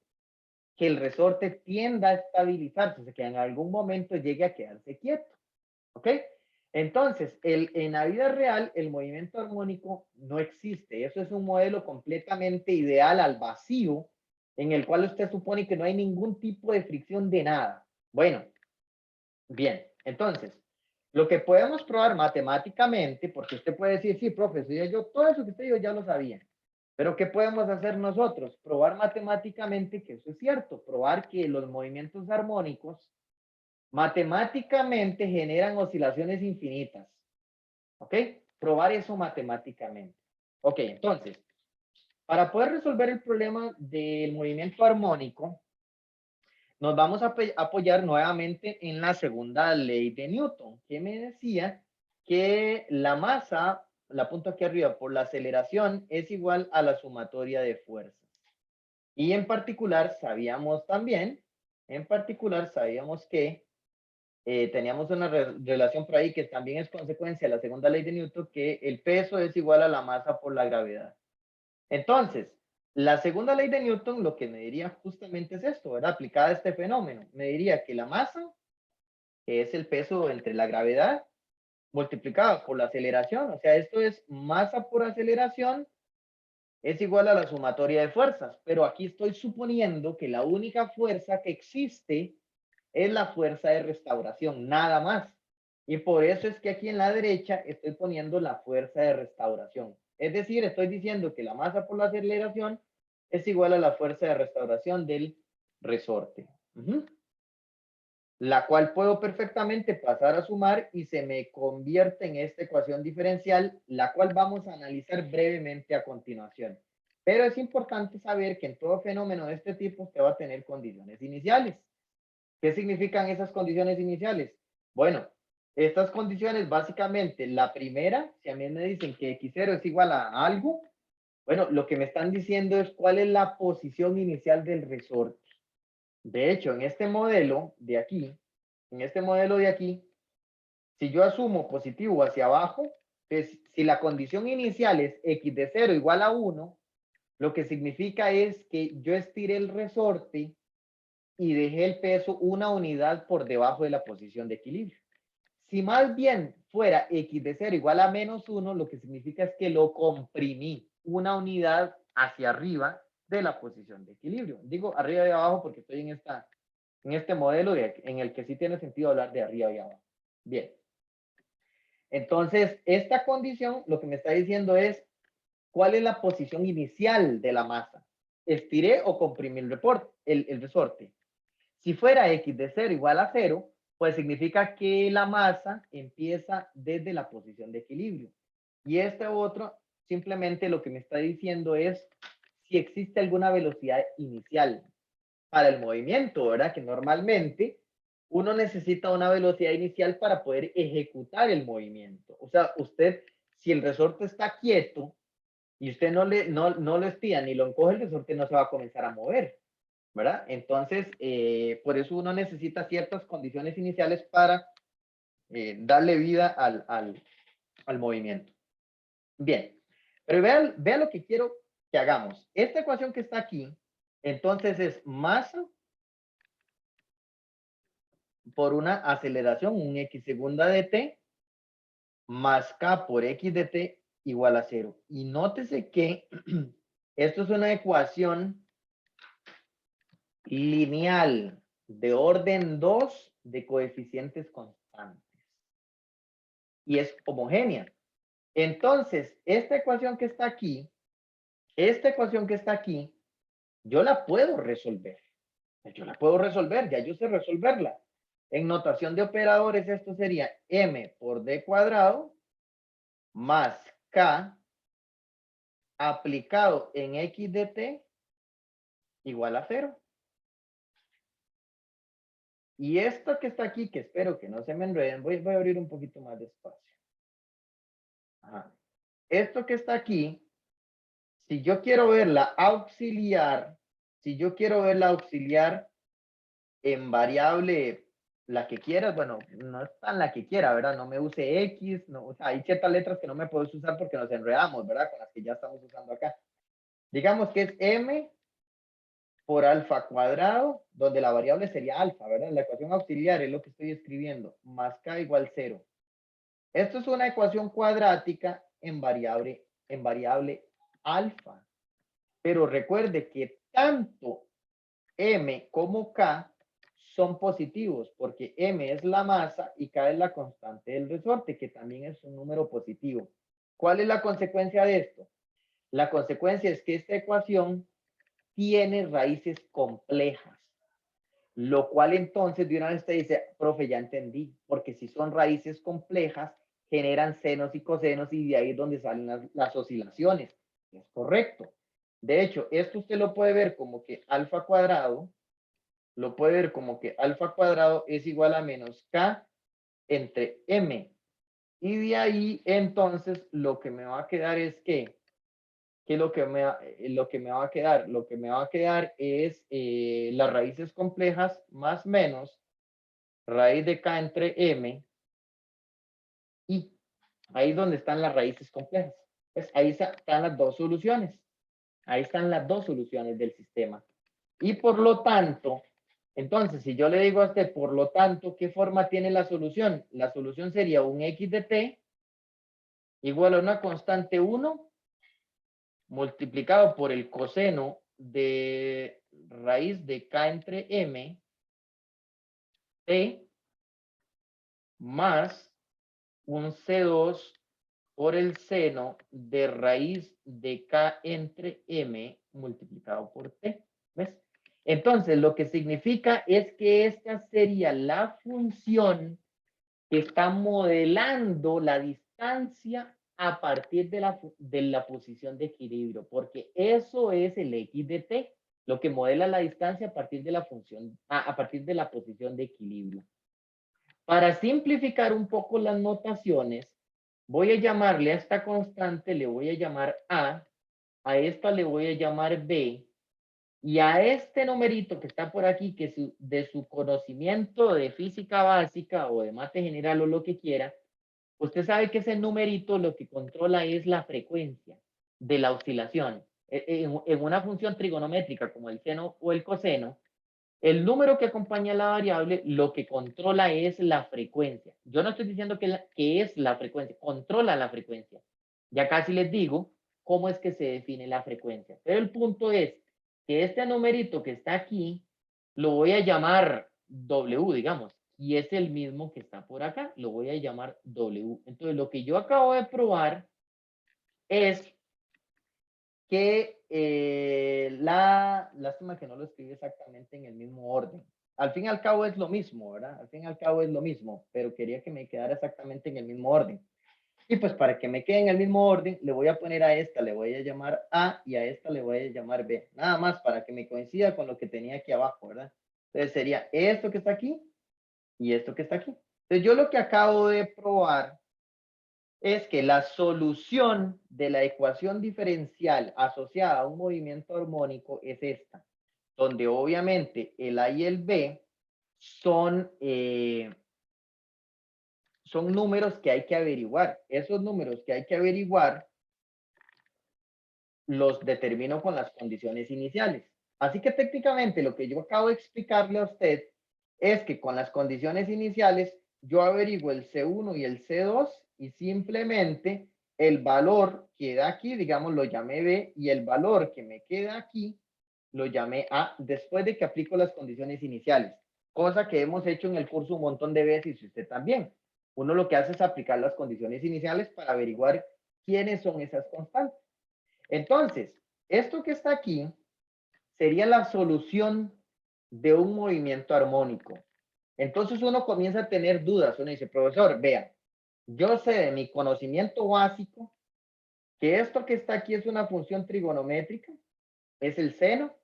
que el resorte tienda a estabilizarse, o sea, que en algún momento llegue a quedarse quieto. ¿Ok? Entonces, en la vida real, el movimiento armónico no existe. Eso es un modelo completamente ideal al vacío, en el cual usted supone que no hay ningún tipo de fricción de nada. Bueno, bien, entonces, lo que podemos probar matemáticamente, porque usted puede decir, sí, profe, yo todo eso que usted dijo ya lo sabía. Pero ¿qué podemos hacer nosotros? Probar matemáticamente que eso es cierto, probar que los movimientos armónicos matemáticamente generan oscilaciones infinitas. ¿Ok? Probar eso matemáticamente. Ok, entonces, para poder resolver el problema del movimiento armónico, nos vamos a apoyar nuevamente en la segunda ley de Newton, que me decía que la masa, la apunto aquí arriba, por la aceleración es igual a la sumatoria de fuerzas. Y en particular sabíamos también, que teníamos una relación por ahí que también es consecuencia de la segunda ley de Newton, que el peso es igual a la masa por la gravedad. Entonces, la segunda ley de Newton lo que me diría justamente es esto, ¿verdad? Aplicada a este fenómeno. Me diría que la masa, que es el peso entre la gravedad, multiplicado por la aceleración, o sea, esto es masa por aceleración, es igual a la sumatoria de fuerzas. Pero aquí estoy suponiendo que la única fuerza que existe es la fuerza de restauración, nada más. Y por eso es que aquí en la derecha estoy poniendo la fuerza de restauración. Es decir, estoy diciendo que la masa por la aceleración es igual a la fuerza de restauración del resorte. La cual puedo perfectamente pasar a sumar y se me convierte en esta ecuación diferencial, la cual vamos a analizar brevemente a continuación. Pero es importante saber que en todo fenómeno de este tipo usted va a tener condiciones iniciales. ¿Qué significan esas condiciones iniciales? Bueno, estas condiciones básicamente, la primera, si a mí me dicen que x0 es igual a algo, bueno, lo que me están diciendo es cuál es la posición inicial del resorte. De hecho, en este modelo de aquí, si yo asumo positivo hacia abajo, pues si la condición inicial es x de 0 igual a 1, lo que significa es que yo estiré el resorte y dejé el peso una unidad por debajo de la posición de equilibrio. Si más bien fuera x de 0 igual a menos 1, lo que significa es que lo comprimí una unidad hacia arriba de la posición de equilibrio. Digo arriba y abajo porque estoy en este modelo en el que sí tiene sentido hablar de arriba y abajo. Bien. Entonces, esta condición lo que me está diciendo es cuál es la posición inicial de la masa. ¿Estiré o comprimí el resorte? Si fuera x de 0 igual a 0, pues significa que la masa empieza desde la posición de equilibrio. Y este otro simplemente lo que me está diciendo es si existe alguna velocidad inicial para el movimiento, ¿verdad? Que normalmente uno necesita una velocidad inicial para poder ejecutar el movimiento. O sea, usted, si el resorte está quieto y usted no lo estira ni lo encoge, el resorte no se va a comenzar a mover, ¿verdad? Entonces, por eso uno necesita ciertas condiciones iniciales para darle vida al movimiento. Bien, pero vean lo que quiero que hagamos. Esta ecuación que está aquí, entonces es masa por una aceleración, un x segunda de t, más k por x de t igual a 0. Y nótese que esto es una ecuación lineal de orden 2 de coeficientes constantes. Y es homogénea. Entonces, esta ecuación que está aquí, yo la puedo resolver. Ya yo sé resolverla. En notación de operadores, esto sería m por d cuadrado más k aplicado en x de t igual a 0. Y esto que está aquí, que espero que no se me enreden, voy a abrir un poquito más despacio. Ajá. Esto que está aquí, si yo quiero verla auxiliar en variable la que quieras, bueno, no es tan la que quiera, ¿verdad? No me use X, no, o sea, hay ciertas letras que no me puedes usar porque nos enredamos, ¿verdad? Con las que ya estamos usando acá. Digamos que es M por alfa cuadrado, donde la variable sería alfa, ¿verdad? La ecuación auxiliar es lo que estoy escribiendo, más k igual 0. Esto es una ecuación cuadrática en variable alfa. Pero recuerde que tanto m como k son positivos, porque m es la masa y k es la constante del resorte, que también es un número positivo. ¿Cuál es la consecuencia de esto? La consecuencia es que esta ecuación tiene raíces complejas, lo cual entonces de una vez te dice, profe, ya entendí, porque si son raíces complejas, generan senos y cosenos y de ahí es donde salen las oscilaciones. Es correcto. De hecho, esto usted lo puede ver como que alfa cuadrado, lo puede ver como que alfa cuadrado es igual a menos k entre m. Y de ahí entonces lo que me va a quedar es que lo que me va a quedar, lo que me va a quedar es las raíces complejas más menos raíz de k entre m y ahí es donde están las raíces complejas. Pues ahí están las dos soluciones. Ahí están las dos soluciones del sistema. Y por lo tanto, entonces, si yo le digo a usted, por lo tanto, ¿qué forma tiene la solución? La solución sería un x de t igual a una constante 1 multiplicado por el coseno de raíz de k entre m, t, más un C2 por el seno de raíz de k entre m multiplicado por t. ¿Ves? Entonces, lo que significa es que esta sería la función que está modelando la distancia a partir de la posición de equilibrio, porque eso es el x de t, lo que modela la distancia a partir de la función, a partir de la posición de equilibrio. Para simplificar un poco las notaciones, voy a llamarle a esta constante, le voy a llamar a esta le voy a llamar b, y a este numerito que está por aquí, que de su conocimiento de física básica o de mate general o lo que quiera, usted sabe que ese numerito lo que controla es la frecuencia de la oscilación. En una función trigonométrica como el seno o el coseno, el número que acompaña a la variable lo que controla es la frecuencia. Yo no estoy diciendo que es la frecuencia, controla la frecuencia. Ya casi les digo cómo es que se define la frecuencia. Pero el punto es que este numerito que está aquí lo voy a llamar W, digamos, y es el mismo que está por acá, lo voy a llamar W. Entonces, lo que yo acabo de probar es que lástima que no lo escribí exactamente en el mismo orden. Al fin y al cabo es lo mismo, ¿verdad? Al fin y al cabo es lo mismo, pero quería que me quedara exactamente en el mismo orden. Y pues para que me quede en el mismo orden, le voy a poner a esta, le voy a llamar A y a esta le voy a llamar B. Nada más para que me coincida con lo que tenía aquí abajo, ¿verdad? Entonces sería esto que está aquí y esto que está aquí. Entonces yo lo que acabo de probar es que la solución de la ecuación diferencial asociada a un movimiento armónico es esta, donde obviamente el A y el B son números que hay que averiguar. Esos números que hay que averiguar los determino con las condiciones iniciales. Así que técnicamente lo que yo acabo de explicarle a usted es que con las condiciones iniciales yo averiguo el C1 y el C2 y simplemente el valor que da aquí, digamos, lo llamé B y el valor que me queda aquí lo llamé A después de que aplico las condiciones iniciales, cosa que hemos hecho en el curso un montón de veces y usted también. Uno lo que hace es aplicar las condiciones iniciales para averiguar quiénes son esas constantes. Entonces, esto que está aquí sería la solución de un movimiento armónico. Entonces uno comienza a tener dudas. Uno dice, profesor, vea, yo sé de mi conocimiento básico que esto que está aquí es una función trigonométrica, es el seno.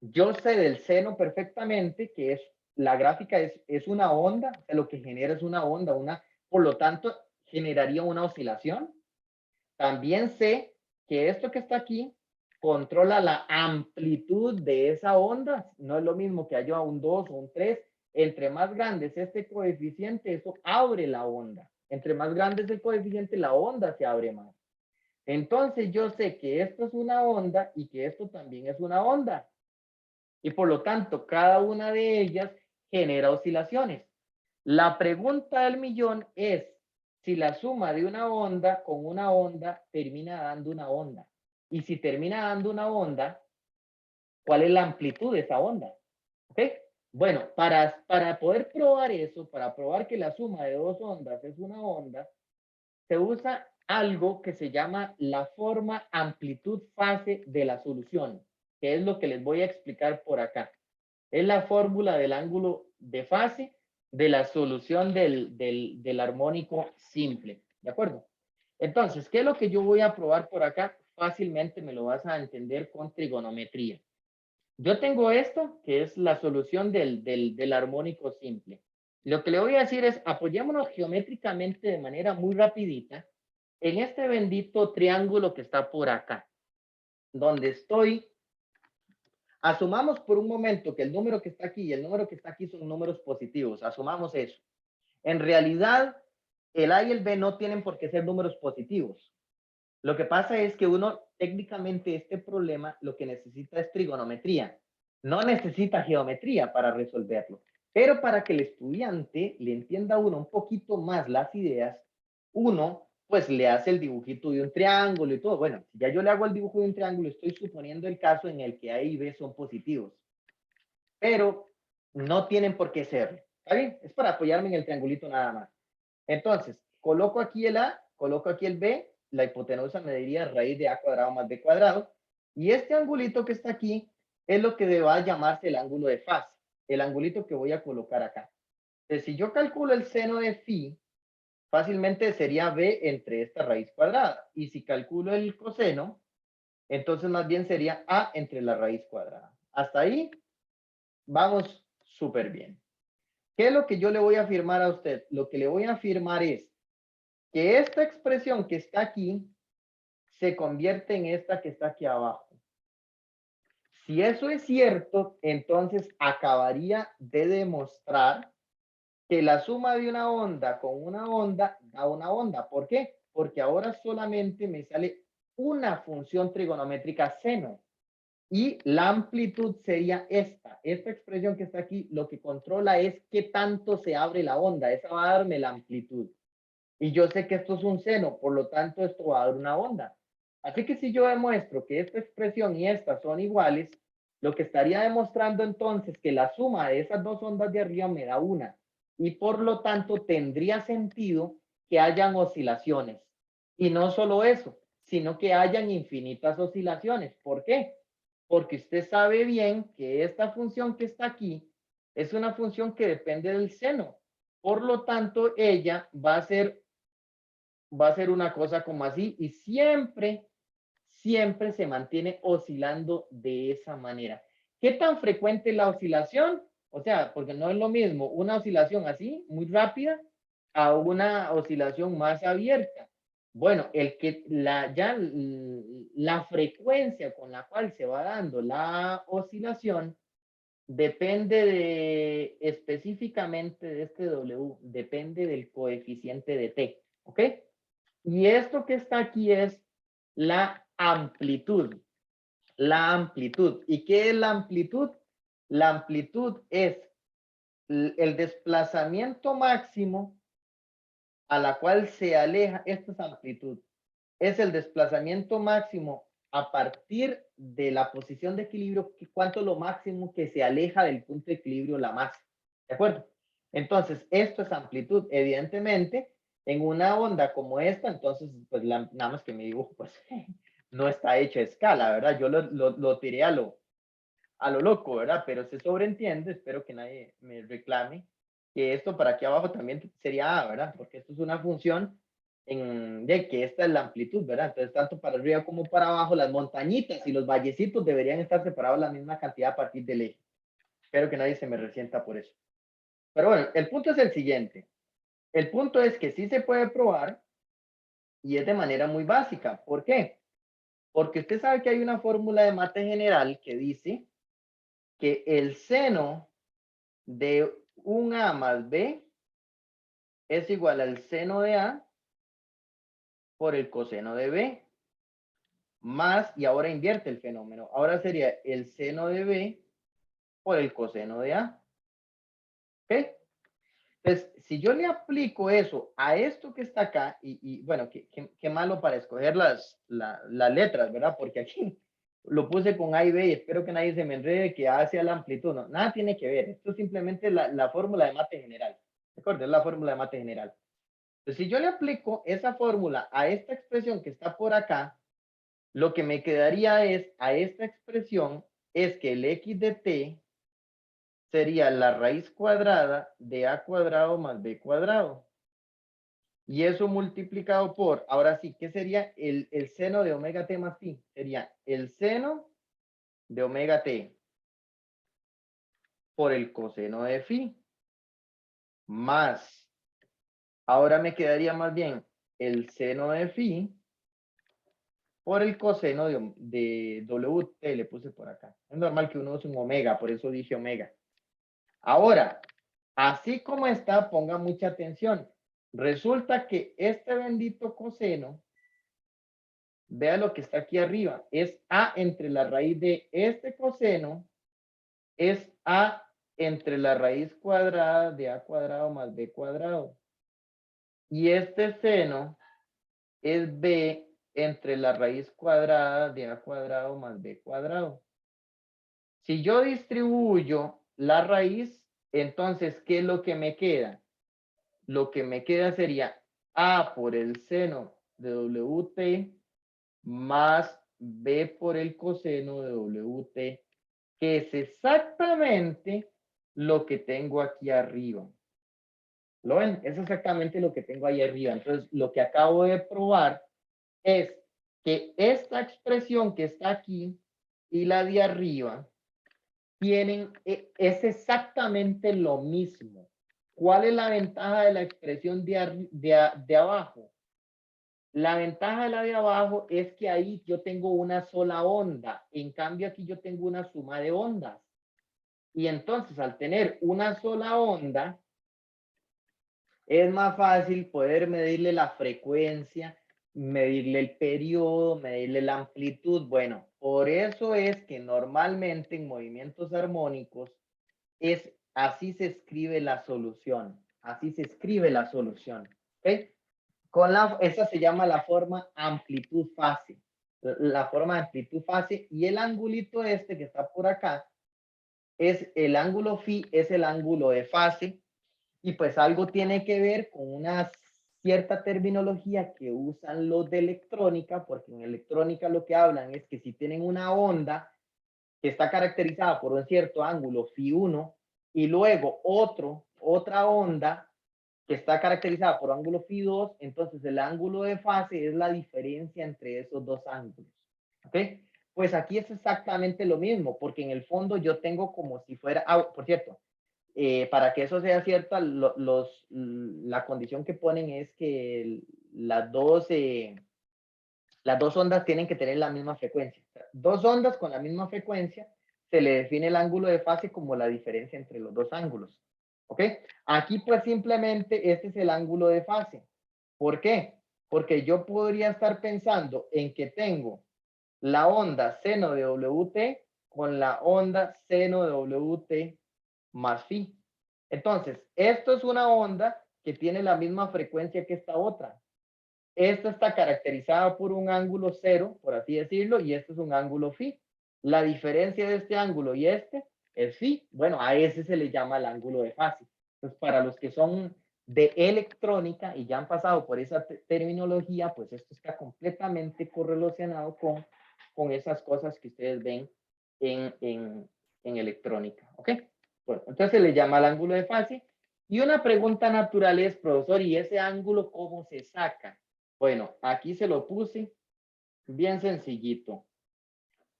Yo sé del seno perfectamente que es la gráfica es una onda, o sea, lo que genera es una onda, por lo tanto, generaría una oscilación. También sé que esto que está aquí controla la amplitud de esa onda. No es lo mismo que haya un 2 o un 3. Entre más grande es este coeficiente, eso abre la onda. Entre más grande es el coeficiente, la onda se abre más. Entonces yo sé que esto es una onda y que esto también es una onda. y por lo tanto cada una de ellas genera oscilaciones. La pregunta del millón es si la suma de una onda con una onda termina dando una onda. Y si termina dando una onda, ¿cuál es la amplitud de esa onda? ¿Ok? Bueno, para poder probar eso, para probar que la suma de dos ondas es una onda, se usa algo que se llama la forma amplitud-fase de la solución, que es lo que les voy a explicar por acá. Es la fórmula del ángulo de fase de la solución del armónico simple. ¿De acuerdo? Entonces, ¿qué es lo que yo voy a probar por acá? Fácilmente me lo vas a entender con trigonometría. Yo tengo esto, que es la solución del armónico simple. Lo que le voy a decir es, apoyémonos geométricamente de manera muy rapidita en este bendito triángulo que está por acá, donde estoy. Asumamos por un momento que el número que está aquí y el número que está aquí son números positivos. Asumamos eso. En realidad, el A y el B no tienen por qué ser números positivos. Lo que pasa es que uno, técnicamente, este problema lo que necesita es trigonometría. No necesita geometría para resolverlo. Pero para que el estudiante le entienda uno un poquito más las ideas, uno pues le hace el dibujito de un triángulo y todo. Bueno, si ya yo le hago el dibujo de un triángulo, estoy suponiendo el caso en el que A y B son positivos. Pero no tienen por qué serlo. ¿Está bien? Es para apoyarme en el triangulito nada más. Entonces, coloco aquí el A, coloco aquí el B, la hipotenusa me diría raíz de A cuadrado más B cuadrado, y este angulito que está aquí es lo que va a llamarse el ángulo de fase, el angulito que voy a colocar acá. Entonces, si yo calculo el seno de phi, fácilmente sería B entre esta raíz cuadrada, y si calculo el coseno, entonces más bien sería A entre la raíz cuadrada. Hasta ahí vamos súper bien. ¿Qué es lo que yo le voy a afirmar a usted? Lo que le voy a afirmar es que esta expresión que está aquí se convierte en esta que está aquí abajo. Si eso es cierto, entonces acabaría de demostrar que la suma de una onda con una onda da una onda. ¿Por qué? Porque ahora solamente me sale una función trigonométrica seno. Y la amplitud sería esta. Esta expresión que está aquí, lo que controla es qué tanto se abre la onda. Esa va a darme la amplitud. Y yo sé que esto es un seno, por lo tanto esto va a dar una onda. Así que si yo demuestro que esta expresión y esta son iguales, lo que estaría demostrando entonces que la suma de esas dos ondas de arriba me da una. Y por lo tanto tendría sentido que hayan oscilaciones. Y no solo eso, sino que hayan infinitas oscilaciones. ¿Por qué? Porque usted sabe bien que esta función que está aquí es una función que depende del seno. Por lo tanto, ella va a ser una cosa como así y siempre se mantiene oscilando de esa manera. ¿Qué tan frecuente es la oscilación? O sea, porque no es lo mismo una oscilación así, muy rápida, a una oscilación más abierta. Bueno, la frecuencia con la cual se va dando la oscilación depende específicamente de este W, depende del coeficiente de T, ¿ok? Y esto que está aquí es la amplitud. La amplitud. ¿Y qué es la amplitud? La amplitud es el desplazamiento máximo a la cual se aleja, esta es amplitud, es el desplazamiento máximo a partir de la posición de equilibrio, cuánto es lo máximo que se aleja del punto de equilibrio la masa. ¿De acuerdo? Entonces, esto es amplitud. Evidentemente, en una onda como esta, entonces, pues nada más que mi dibujo, pues no está hecho a escala, ¿verdad? Yo lo tiré a lo loco, ¿verdad? Pero se sobreentiende, espero que nadie me reclame, que esto para aquí abajo también sería A, ¿verdad? Porque esto es una función de que esta es la amplitud, ¿verdad? Entonces, tanto para arriba como para abajo, las montañitas y los vallecitos deberían estar separados la misma cantidad a partir del eje. Espero que nadie se me resienta por eso. Pero bueno, el punto es el siguiente. El punto es que sí se puede probar y es de manera muy básica. ¿Por qué? Porque usted sabe que hay una fórmula de mate general que dice que el seno de un A más B es igual al seno de A por el coseno de B, más, y ahora invierte el fenómeno, ahora sería el seno de B por el coseno de A. ¿Ok? Entonces, si yo le aplico eso a esto que está acá, y bueno, qué malo para escoger las letras, ¿verdad? Porque aquí lo puse con A y B y espero que nadie se me enrede que A sea la amplitud. No, nada tiene que ver. Esto es simplemente la fórmula de mate general. ¿De acuerdo? Es la fórmula de mate general. Entonces, si yo le aplico esa fórmula a esta expresión que está por acá, lo que me quedaría es, a esta expresión, es que el x de t sería la raíz cuadrada de a cuadrado más b cuadrado. Y eso multiplicado por, ahora sí, ¿qué sería el seno de omega t más phi? Sería el seno de omega t por el coseno de phi más, ahora me quedaría más bien el seno de phi por el coseno de wt, le puse por acá. Es normal que uno use un omega, por eso dije omega. Ahora, así como está, ponga mucha atención. Resulta que este bendito coseno, vea lo que está aquí arriba, es a entre la raíz de este coseno, es a entre la raíz cuadrada de a cuadrado más b cuadrado. Y este seno es b entre la raíz cuadrada de a cuadrado más b cuadrado. Si yo distribuyo la raíz, entonces, ¿qué es lo que me queda? Lo que me queda sería a por el seno de wt más b por el coseno de wt, que es exactamente lo que tengo aquí arriba. ¿Lo ven? Es exactamente lo que tengo ahí arriba. Entonces, lo que acabo de probar es que esta expresión que está aquí y la de arriba es exactamente lo mismo. ¿Cuál es la ventaja de la expresión de abajo? La ventaja de la de abajo es que ahí yo tengo una sola onda. En cambio, aquí yo tengo una suma de ondas. Y entonces, al tener una sola onda, es más fácil poder medirle la frecuencia, medirle el periodo, medirle la amplitud. Bueno, por eso es que normalmente en movimientos armónicos es así se escribe la solución. Así se escribe la solución. ¿Okay? Esa se llama la forma amplitud-fase. La forma de amplitud-fase y el angulito este que está por acá es el ángulo phi, es el ángulo de fase y pues algo tiene que ver con una cierta terminología que usan los de electrónica, porque en electrónica lo que hablan es que si tienen una onda que está caracterizada por un cierto ángulo phi 1 y luego otra onda que está caracterizada por ángulo phi 2, entonces el ángulo de fase es la diferencia entre esos dos ángulos. ¿Ok? Pues aquí es exactamente lo mismo, porque en el fondo yo tengo como si fuera, por cierto, para que eso sea cierto, la condición que ponen es que las dos ondas tienen que tener la misma frecuencia. Dos ondas con la misma frecuencia, se le define el ángulo de fase como la diferencia entre los dos ángulos. ¿Ok? Aquí pues simplemente este es el ángulo de fase. ¿Por qué? Porque yo podría estar pensando en que tengo la onda seno de WT con la onda seno de WT más phi. Entonces, esto es una onda que tiene la misma frecuencia que esta otra. Esta está caracterizada por un ángulo cero, por así decirlo, y este es un ángulo phi. La diferencia de este ángulo y este es phi. Bueno, a ese se le llama el ángulo de fase. Entonces, para los que son de electrónica y ya han pasado por esa terminología, pues esto está completamente correlacionado con esas cosas que ustedes ven en electrónica. ¿Ok? Bueno, entonces se le llama el ángulo de fase. Y una pregunta natural es, profesor, ¿y ese ángulo cómo se saca? Bueno, aquí se lo puse bien sencillito.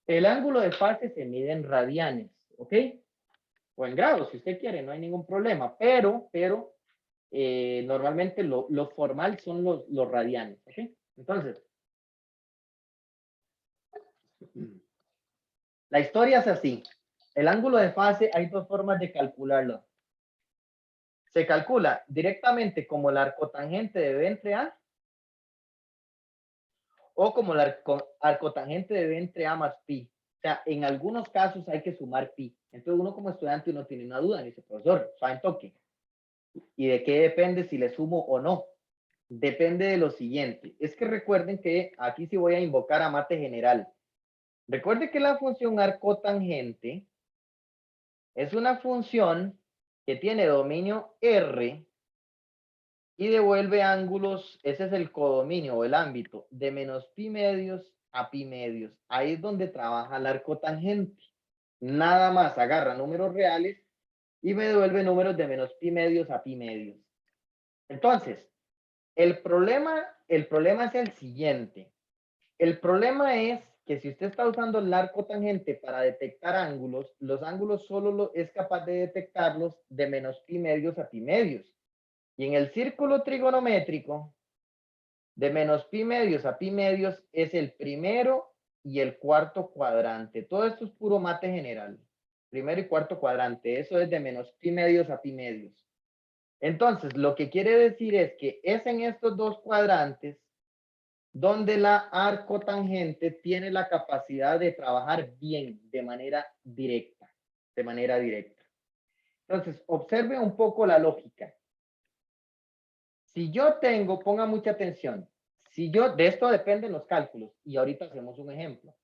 El ángulo de fase se mide en radianes, ¿ok? O en grados, si usted quiere, no hay ningún problema. Pero normalmente lo formal son los radianes, ¿ok? Entonces, la historia es así. El ángulo de fase hay dos formas de calcularlo. Se calcula directamente como la arcotangente de B entre A o como el arcotangente de B entre A más pi. O sea, en algunos casos hay que sumar pi. Entonces uno como estudiante uno tiene una duda, dice, profesor, ¿saben toque? ¿Y de qué depende si le sumo o no? Depende de lo siguiente. Es que recuerden que aquí sí voy a invocar a mate general. Recuerden que la función arcotangente es una función que tiene dominio R y devuelve ángulos, ese es el codominio o el ámbito, de menos pi medios a pi medios. Ahí es donde trabaja el arcotangente. Nada más agarra números reales y me devuelve números de menos pi medios a pi medios. Entonces, el problema es el siguiente. El problema es que si usted está usando el arco tangente para detectar ángulos, los ángulos solo es capaz de detectarlos de menos pi medios a pi medios. Y en el círculo trigonométrico, de menos pi medios a pi medios es el primero y el cuarto cuadrante. Todo esto es puro mate general. Primero y cuarto cuadrante. Eso es de menos pi medios a pi medios. Entonces, lo que quiere decir es que es en estos dos cuadrantes donde la arcotangente tiene la capacidad de trabajar bien, de manera directa. Entonces, observe un poco la lógica. Si yo tengo, ponga mucha atención, si yo, de esto dependen los cálculos, y ahorita hacemos un ejemplo.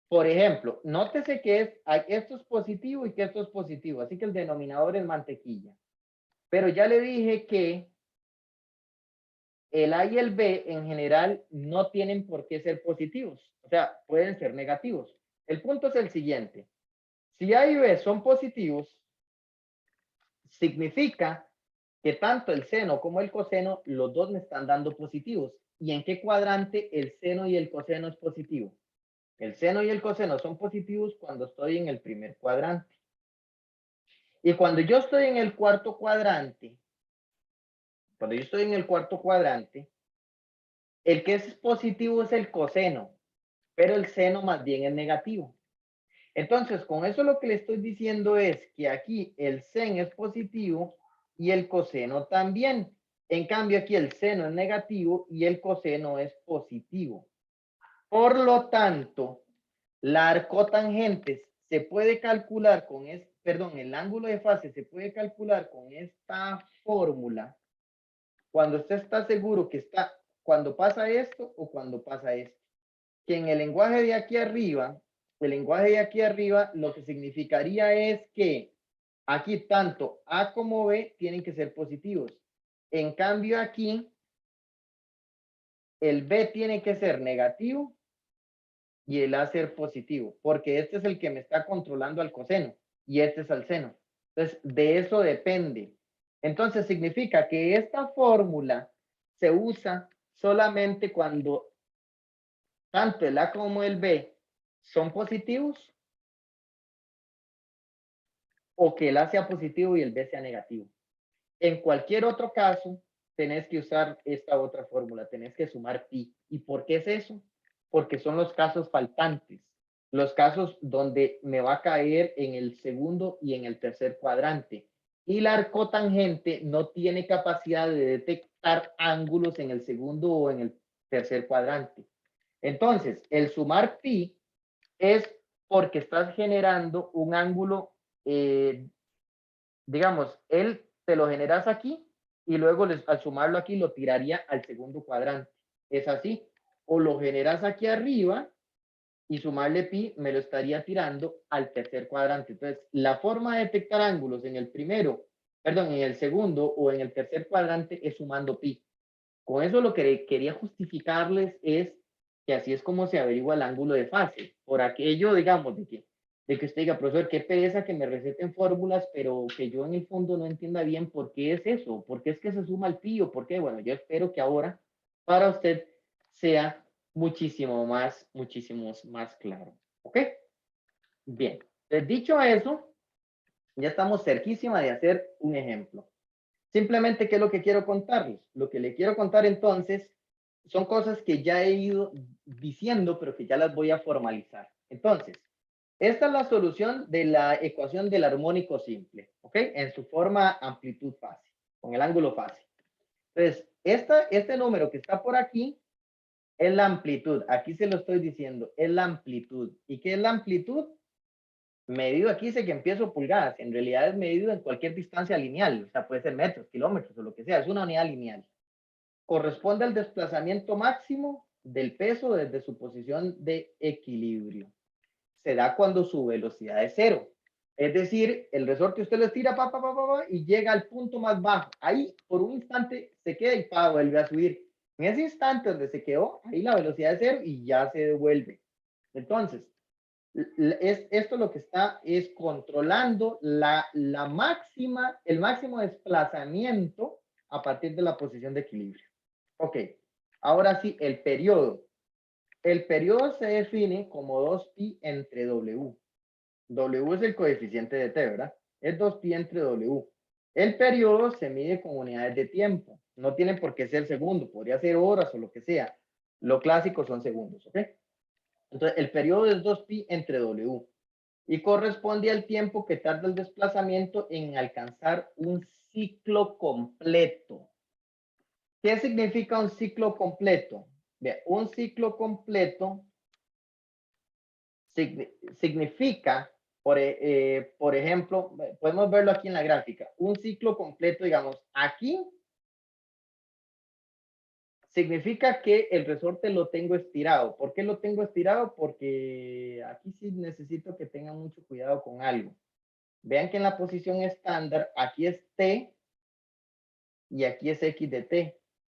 Por ejemplo, nótese que esto es positivo y que esto es positivo, así que el denominador es mantequilla. Pero ya le dije que el A y el B en general no tienen por qué ser positivos, o sea, pueden ser negativos. El punto es el siguiente. Si A y B son positivos, significa que tanto el seno como el coseno, los dos me están dando positivos. ¿Y en qué cuadrante el seno y el coseno es positivo? El seno y el coseno son positivos cuando estoy en el primer cuadrante. Y cuando yo estoy en el cuarto cuadrante, el que es positivo es el coseno, pero el seno más bien es negativo. Entonces, con eso lo que le estoy diciendo es que aquí el sen es positivo y el coseno también. En cambio, aquí el seno es negativo y el coseno es positivo. Por lo tanto, la arcotangente se puede calcular con el ángulo de fase se puede calcular con esta fórmula cuando usted está seguro que está, cuando pasa esto o cuando pasa esto. Que en el lenguaje de aquí arriba, lo que significaría es que aquí tanto A como B tienen que ser positivos. En cambio aquí, el B tiene que ser negativo y el A ser positivo, porque este es el que me está controlando al coseno y este es al seno. Entonces, de eso depende. Entonces, significa que esta fórmula se usa solamente cuando tanto el A como el B son positivos o que el A sea positivo y el B sea negativo. En cualquier otro caso, tenés que usar esta otra fórmula, tenés que sumar pi. ¿Y por qué es eso? Porque son los casos faltantes, los casos donde me va a caer en el segundo y en el tercer cuadrante. Y la arcotangente no tiene capacidad de detectar ángulos en el segundo o en el tercer cuadrante. Entonces, el sumar pi es porque estás generando un ángulo, digamos, él te lo generas aquí y luego al sumarlo aquí lo tiraría al segundo cuadrante. Es así. O lo generas aquí arriba y sumarle pi me lo estaría tirando al tercer cuadrante. Entonces, la forma de detectar ángulos en el primero, perdón, en el segundo o en el tercer cuadrante es sumando pi. Con eso lo que quería justificarles es que así es como se averigua el ángulo de fase. Por aquello, digamos, de que usted diga, profesor, qué pereza que me receten fórmulas, pero que yo en el fondo no entienda bien por qué es eso, por qué es que se suma el pi o por qué. Bueno, yo espero que ahora para usted sea muchísimo más claro. ¿Ok? Bien. Entonces, dicho eso, ya estamos cerquísima de hacer un ejemplo. Simplemente, ¿qué es lo que quiero contarles? Lo que le quiero contar entonces son cosas que ya he ido diciendo, pero que ya las voy a formalizar. Entonces, esta es la solución de la ecuación del armónico simple, ¿ok? En su forma amplitud-fase, con el ángulo fase. Entonces, este número que está por aquí es la amplitud. Aquí se lo estoy diciendo, es la amplitud. ¿Y qué es la amplitud? medido aquí dice que empiezo pulgadas, en realidad es medido en cualquier distancia lineal, o sea, puede ser metros, kilómetros o lo que sea, es una unidad lineal. Corresponde al desplazamiento máximo del peso desde su posición de equilibrio. Se da cuando su velocidad es cero. Es decir, el resorte usted lo estira y llega al punto más bajo. Ahí por un instante se queda y vuelve a subir. En ese instante donde se quedó, ahí la velocidad es cero y ya se devuelve. Entonces, esto lo que está es controlando el máximo desplazamiento a partir de la posición de equilibrio. Ok, ahora sí, el periodo. El periodo se define como 2pi entre W. W es el coeficiente de t, ¿verdad? Es 2pi entre W. El periodo se mide con unidades de tiempo. No tiene por qué ser segundo, podría ser horas o lo que sea. Lo clásico son segundos, ¿ok? Entonces, el periodo es 2pi entre W y corresponde al tiempo que tarda el desplazamiento en alcanzar un ciclo completo. ¿Qué significa un ciclo completo? Un ciclo completo significa, por ejemplo, podemos verlo aquí en la gráfica, un ciclo completo, digamos, aquí significa que el resorte lo tengo estirado. ¿Por qué lo tengo estirado? Porque aquí sí necesito que tengan mucho cuidado con algo. Vean que en la posición estándar, aquí es T y aquí es X de T.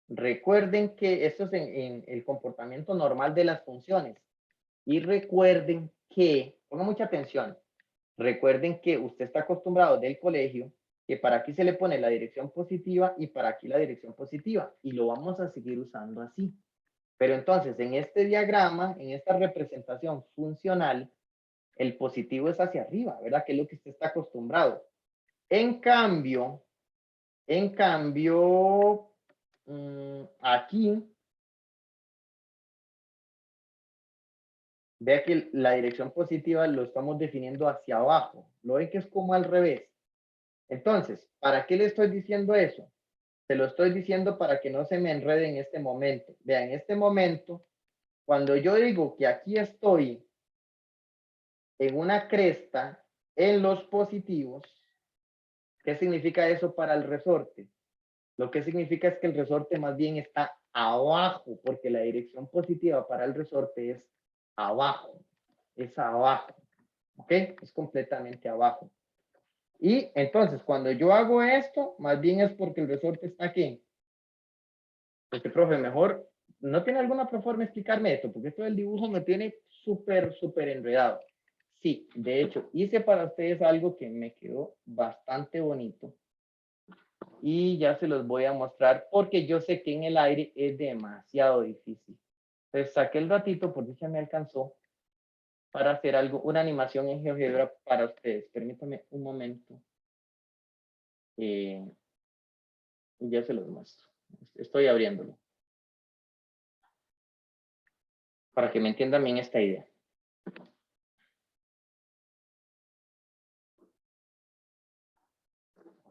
Recuerden que esto es en el comportamiento normal de las funciones. Y recuerden que, pongan mucha atención, recuerden que usted está acostumbrado del colegio que para aquí se le pone la dirección positiva y para aquí la dirección positiva. Y lo vamos a seguir usando así. Pero entonces, en este diagrama, en esta representación funcional, el positivo es hacia arriba, ¿verdad? Que es lo que usted está acostumbrado. En cambio, aquí, vea que la dirección positiva lo estamos definiendo hacia abajo. Lo ven que es como al revés. Entonces, ¿para qué le estoy diciendo eso? Se lo estoy diciendo para que no se me enrede en este momento. Vean, en este momento, cuando yo digo que aquí estoy en una cresta en los positivos, ¿qué significa eso para el resorte? Lo que significa es que el resorte más bien está abajo, porque la dirección positiva para el resorte es abajo. Es abajo. ¿Ok? Es completamente abajo. Y entonces, cuando yo hago esto, más bien es porque el resorte está aquí. Porque, profe, mejor, ¿no tiene alguna forma de explicarme esto? Porque esto del dibujo me tiene súper enredado. Sí, de hecho, hice para ustedes algo que me quedó bastante bonito. Y ya se los voy a mostrar porque yo sé que en el aire es demasiado difícil. Entonces saqué el ratito, por dicha me alcanzó, para hacer algo, una animación en GeoGebra para ustedes. Permítanme un momento. Y ya se los muestro. Estoy abriéndolo. Para que me entiendan bien esta idea.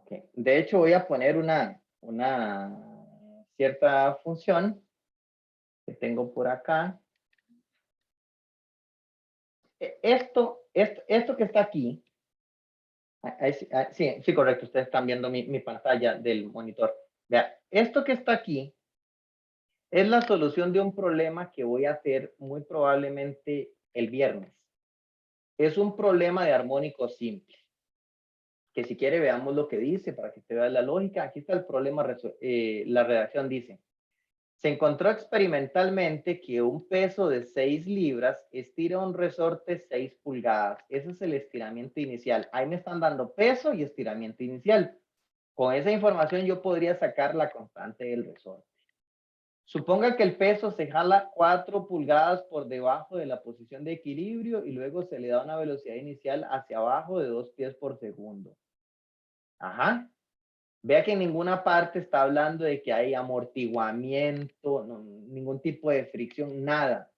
Okay. De hecho, voy a poner una cierta función que tengo por acá. Esto que está aquí, sí, correcto, ustedes están viendo mi pantalla del monitor. Vea, esto que está aquí es la solución de un problema que voy a hacer muy probablemente el viernes. Es un problema de armónico simple. Que si quiere veamos lo que dice para que usted vea la lógica. Aquí está el problema, la redacción dice. Se encontró experimentalmente que un peso de 6 libras estira un resorte 6 pulgadas. Ese es el estiramiento inicial. Ahí me están dando peso y estiramiento inicial. Con esa información yo podría sacar la constante del resorte. Suponga que el peso se jala 4 pulgadas por debajo de la posición de equilibrio y luego se le da una velocidad inicial hacia abajo de 2 pies por segundo. Ajá. Vea que en ninguna parte está hablando de que hay amortiguamiento, no, ningún tipo de fricción, nada.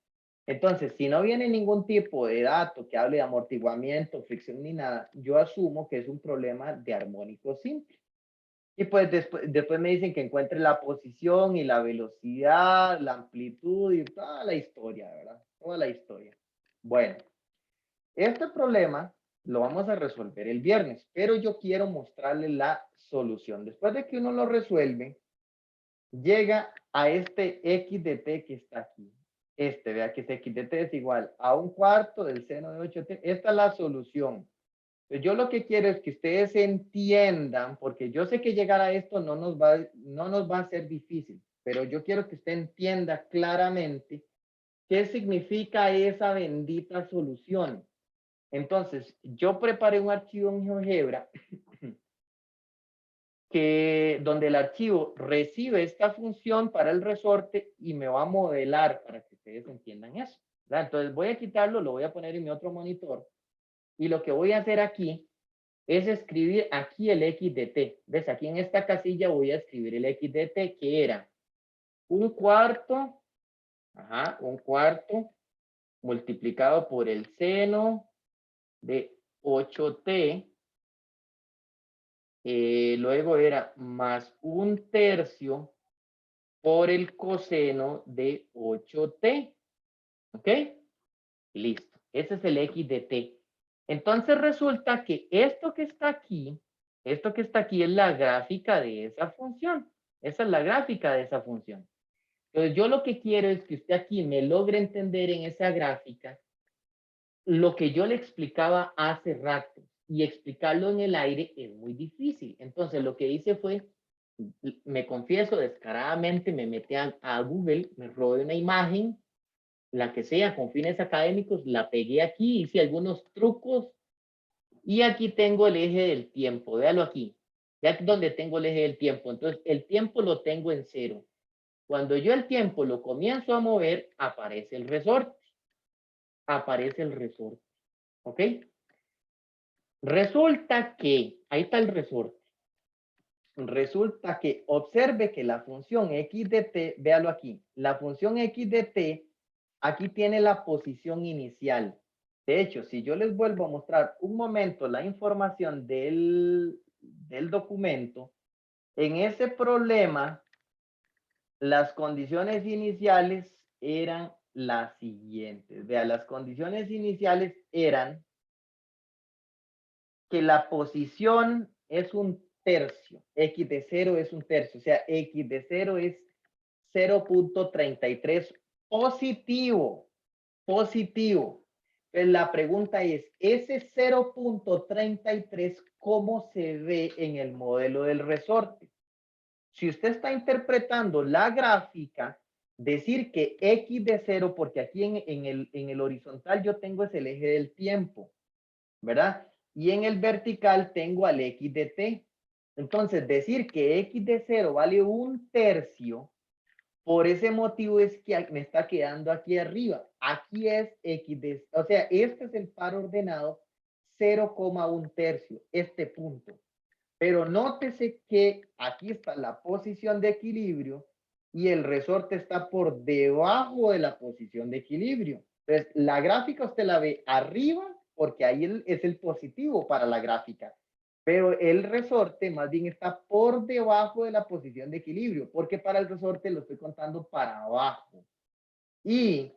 Entonces, si no viene ningún tipo de dato que hable de amortiguamiento, fricción ni nada, yo asumo que es un problema de armónico simple. Y pues después me dicen que encuentre la posición y la velocidad, la amplitud y toda la historia, ¿verdad? Toda la historia. Bueno, este problema lo vamos a resolver el viernes, pero yo quiero mostrarle la solución. Después de que uno lo resuelve, llega a este x de t que está aquí. Vea que este x de t es igual a 1/4 del seno de 8t. Esta es la solución. Entonces, yo lo que quiero es que ustedes entiendan, porque yo sé que llegar a esto no nos va a ser difícil, pero yo quiero que usted entienda claramente qué significa esa bendita solución. Entonces, yo preparé un archivo en GeoGebra donde el archivo recibe esta función para el resorte y me va a modelar para que ustedes entiendan eso, ¿verdad? Entonces voy a quitarlo, lo voy a poner en mi otro monitor y lo que voy a hacer aquí es escribir aquí el x de t. ¿Ves? Aquí en esta casilla voy a escribir el x de t que era 1/4, 1/4 multiplicado por el seno de 8t. Luego era más 1/3 por el coseno de 8t. ¿Ok? Listo. Ese es el x de t. Entonces resulta que esto que está aquí es la gráfica de esa función. Esa es la gráfica de esa función. Entonces yo lo que quiero es que usted aquí me logre entender en esa gráfica lo que yo le explicaba hace rato. Y explicarlo en el aire es muy difícil. Entonces lo que hice fue, me confieso descaradamente, me metí a Google, me robé una imagen, la que sea, con fines académicos, la pegué aquí, hice algunos trucos y aquí tengo el eje del tiempo. Véalo aquí. Ya donde tengo el eje del tiempo. Entonces el tiempo lo tengo en 0. Cuando yo el tiempo lo comienzo a mover, aparece el resorte. Aparece el resorte. ¿Ok? Resulta que, ahí está el resorte. Resulta que observe que la función x de t, véalo aquí, la función x de t, aquí tiene la posición inicial. De hecho, si yo les vuelvo a mostrar un momento la información del documento, en ese problema, las condiciones iniciales eran las siguientes. Vea, las condiciones iniciales eran que la posición es 1/3, x de 0 es 1/3, o sea, x de 0 es 0.33 positivo, positivo. Pues la pregunta es, ese 0.33, ¿cómo se ve en el modelo del resorte? Si usted está interpretando la gráfica, decir que x de 0, porque aquí en el horizontal yo tengo es el eje del tiempo, ¿verdad? Y en el vertical tengo al x de t. Entonces, decir que x de 0 vale 1/3, por ese motivo es que me está quedando aquí arriba. Aquí es x de, o sea, este es el par ordenado 0,1/3, este punto. Pero nótese que aquí está la posición de equilibrio y el resorte está por debajo de la posición de equilibrio. Entonces, la gráfica usted la ve arriba porque ahí es el positivo para la gráfica. Pero el resorte más bien está por debajo de la posición de equilibrio, porque para el resorte lo estoy contando para abajo. Y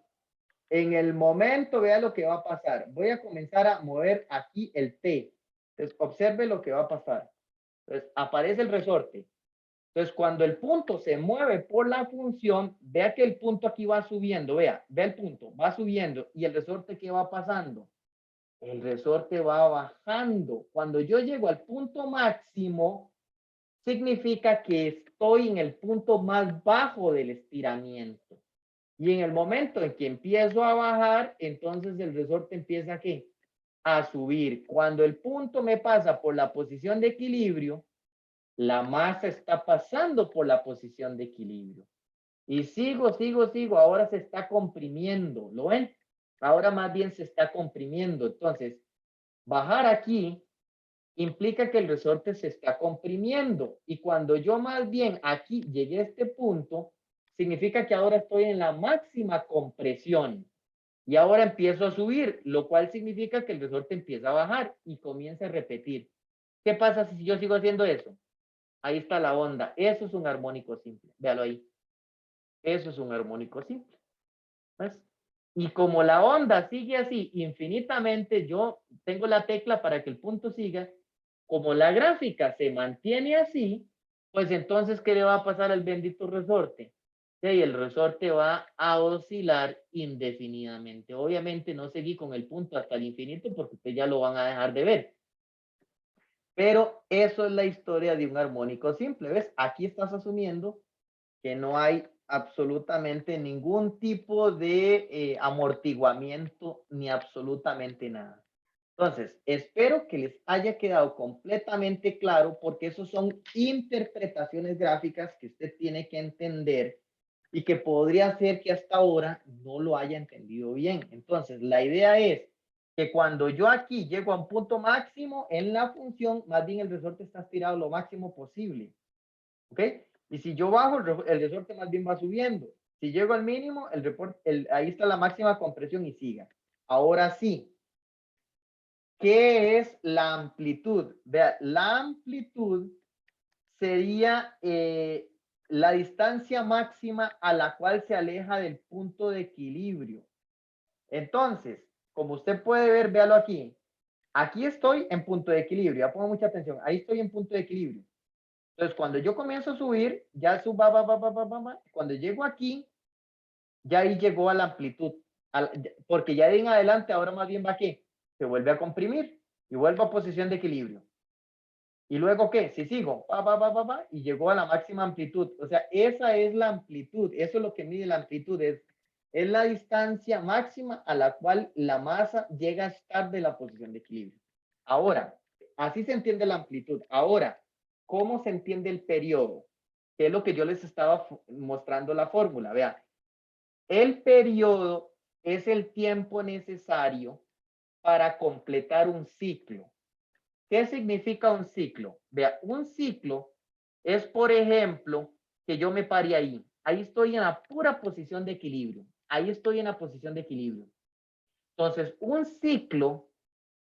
en el momento, vea lo que va a pasar. Voy a comenzar a mover aquí el T. Entonces, observe lo que va a pasar. Entonces, aparece el resorte. Entonces, cuando el punto se mueve por la función, vea que el punto aquí va subiendo, vea el punto, va subiendo, y el resorte, ¿qué va pasando? El resorte va bajando. Cuando yo llego al punto máximo, significa que estoy en el punto más bajo del estiramiento. Y en el momento en que empiezo a bajar, entonces el resorte empieza ¿a qué? A subir. Cuando el punto me pasa por la posición de equilibrio, la masa está pasando por la posición de equilibrio. Y sigo, ahora se está comprimiendo, ¿lo ven? Ahora más bien se está comprimiendo. Entonces, bajar aquí implica que el resorte se está comprimiendo. Y cuando yo más bien aquí llegué a este punto, significa que ahora estoy en la máxima compresión. Y ahora empiezo a subir, lo cual significa que el resorte empieza a bajar y comienza a repetir. ¿Qué pasa si yo sigo haciendo eso? Ahí está la onda. Eso es un armónico simple. Véalo ahí. Eso es un armónico simple. ¿Ves? Y como la onda sigue así infinitamente, yo tengo la tecla para que el punto siga. Como la gráfica se mantiene así, pues entonces, ¿qué le va a pasar al bendito resorte? Sí, el resorte va a oscilar indefinidamente. Obviamente no seguí con el punto hasta el infinito porque ustedes ya lo van a dejar de ver. Pero eso es la historia de un armónico simple. ¿Ves? Aquí estás asumiendo que no hay absolutamente ningún tipo de amortiguamiento ni absolutamente nada. Entonces, espero que les haya quedado completamente claro porque eso son interpretaciones gráficas que usted tiene que entender y que podría ser que hasta ahora no lo haya entendido bien. Entonces, la idea es que cuando yo aquí llego a un punto máximo en la función, más bien el resorte está estirado lo máximo posible. ¿Ok? Y si yo bajo, el resorte más bien va subiendo. Si llego al mínimo, ahí está la máxima compresión y siga. Ahora sí, ¿qué es la amplitud? Vea, la amplitud sería la distancia máxima a la cual se aleja del punto de equilibrio. Entonces, como usted puede ver, véalo aquí. Aquí estoy en punto de equilibrio. Ya pongo mucha atención. Ahí estoy en punto de equilibrio. Entonces, cuando yo comienzo a subir, ya suba, cuando llego aquí, ya ahí llegó a la amplitud. Porque ya de en adelante, ahora más bien va a ¿qué? Se vuelve a comprimir y vuelvo a posición de equilibrio. ¿Y luego qué? Si sigo, y llegó a la máxima amplitud. O sea, esa es la amplitud. Eso es lo que mide la amplitud. Es la distancia máxima a la cual la masa llega a estar de la posición de equilibrio. Ahora, así se entiende la amplitud. Ahora, ¿cómo se entiende el periodo? Que es lo que yo les estaba mostrando la fórmula. Vea, el periodo es el tiempo necesario para completar un ciclo. ¿Qué significa un ciclo? Vea, un ciclo es, por ejemplo, que yo me pare ahí. Ahí estoy en la pura posición de equilibrio. Ahí estoy en la posición de equilibrio. Entonces, un ciclo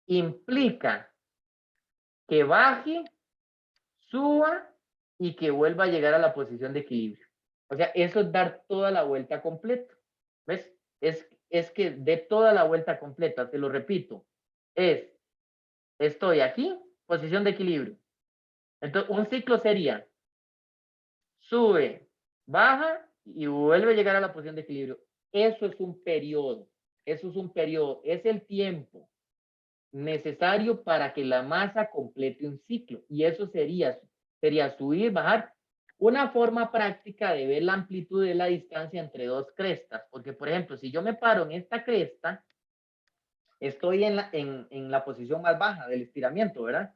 implica que baje, suba y que vuelva a llegar a la posición de equilibrio. O sea, eso es dar toda la vuelta completa. ¿Ves? Es que dé toda la vuelta completa, te lo repito. Estoy aquí, posición de equilibrio. Entonces, un ciclo sería, sube, baja y vuelve a llegar a la posición de equilibrio. Eso es un periodo. Eso es un periodo. Es el tiempo necesario para que la masa complete un ciclo. Y eso sería subir, bajar. Una forma práctica de ver la amplitud de la distancia entre dos crestas. Porque, por ejemplo, si yo me paro en esta cresta, estoy en la posición más baja del estiramiento, ¿verdad?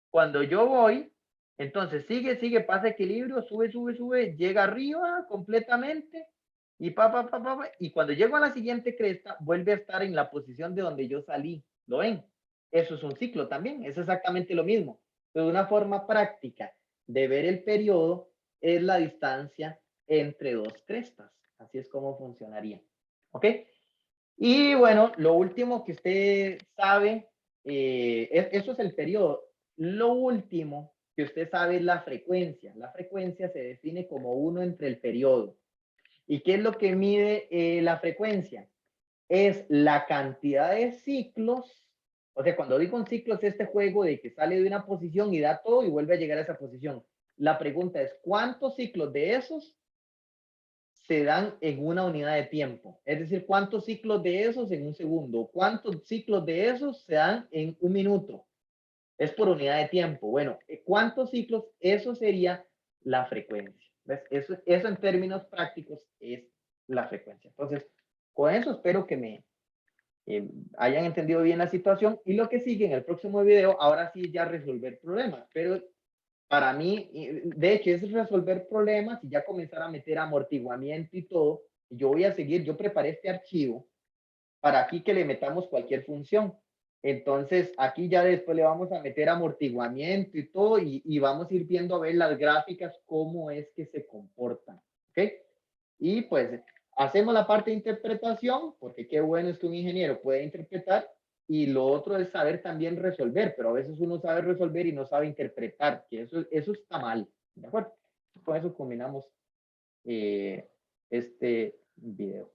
Cuando yo voy, entonces sigue, pasa equilibrio, sube, llega arriba completamente y y cuando llego a la siguiente cresta, vuelve a estar en la posición de donde yo salí. ¿Lo ven? Eso es un ciclo también, es exactamente lo mismo. Pero una forma práctica de ver el periodo es la distancia entre dos crestas. Así es como funcionaría. ¿Ok? Y bueno, lo último que usted sabe, eso es el periodo. Lo último que usted sabe es la frecuencia. La frecuencia se define como 1 entre el periodo. ¿Y qué es lo que mide la frecuencia? Es la cantidad de ciclos. O sea, cuando digo un ciclo es este juego de que sale de una posición y da todo y vuelve a llegar a esa posición. La pregunta es, ¿cuántos ciclos de esos se dan en una unidad de tiempo? Es decir, ¿cuántos ciclos de esos en un segundo? ¿Cuántos ciclos de esos se dan en un minuto? Es por unidad de tiempo. Bueno, ¿cuántos ciclos? Eso sería la frecuencia. ¿Ves? Eso en términos prácticos es la frecuencia. Entonces, con eso espero que me hayan entendido bien la situación y lo que sigue en el próximo video, ahora sí ya resolver problemas. Pero para mí, de hecho, es resolver problemas y ya comenzar a meter amortiguamiento y todo. Yo voy a seguir, yo preparé este archivo para aquí que le metamos cualquier función. Entonces, aquí ya después le vamos a meter amortiguamiento y todo y vamos a ir viendo a ver las gráficas, cómo es que se comportan. ¿Ok? Y pues hacemos la parte de interpretación, porque qué bueno es que un ingeniero puede interpretar, y lo otro es saber también resolver, pero a veces uno sabe resolver y no sabe interpretar, que eso está mal, ¿de acuerdo? Con eso combinamos este video.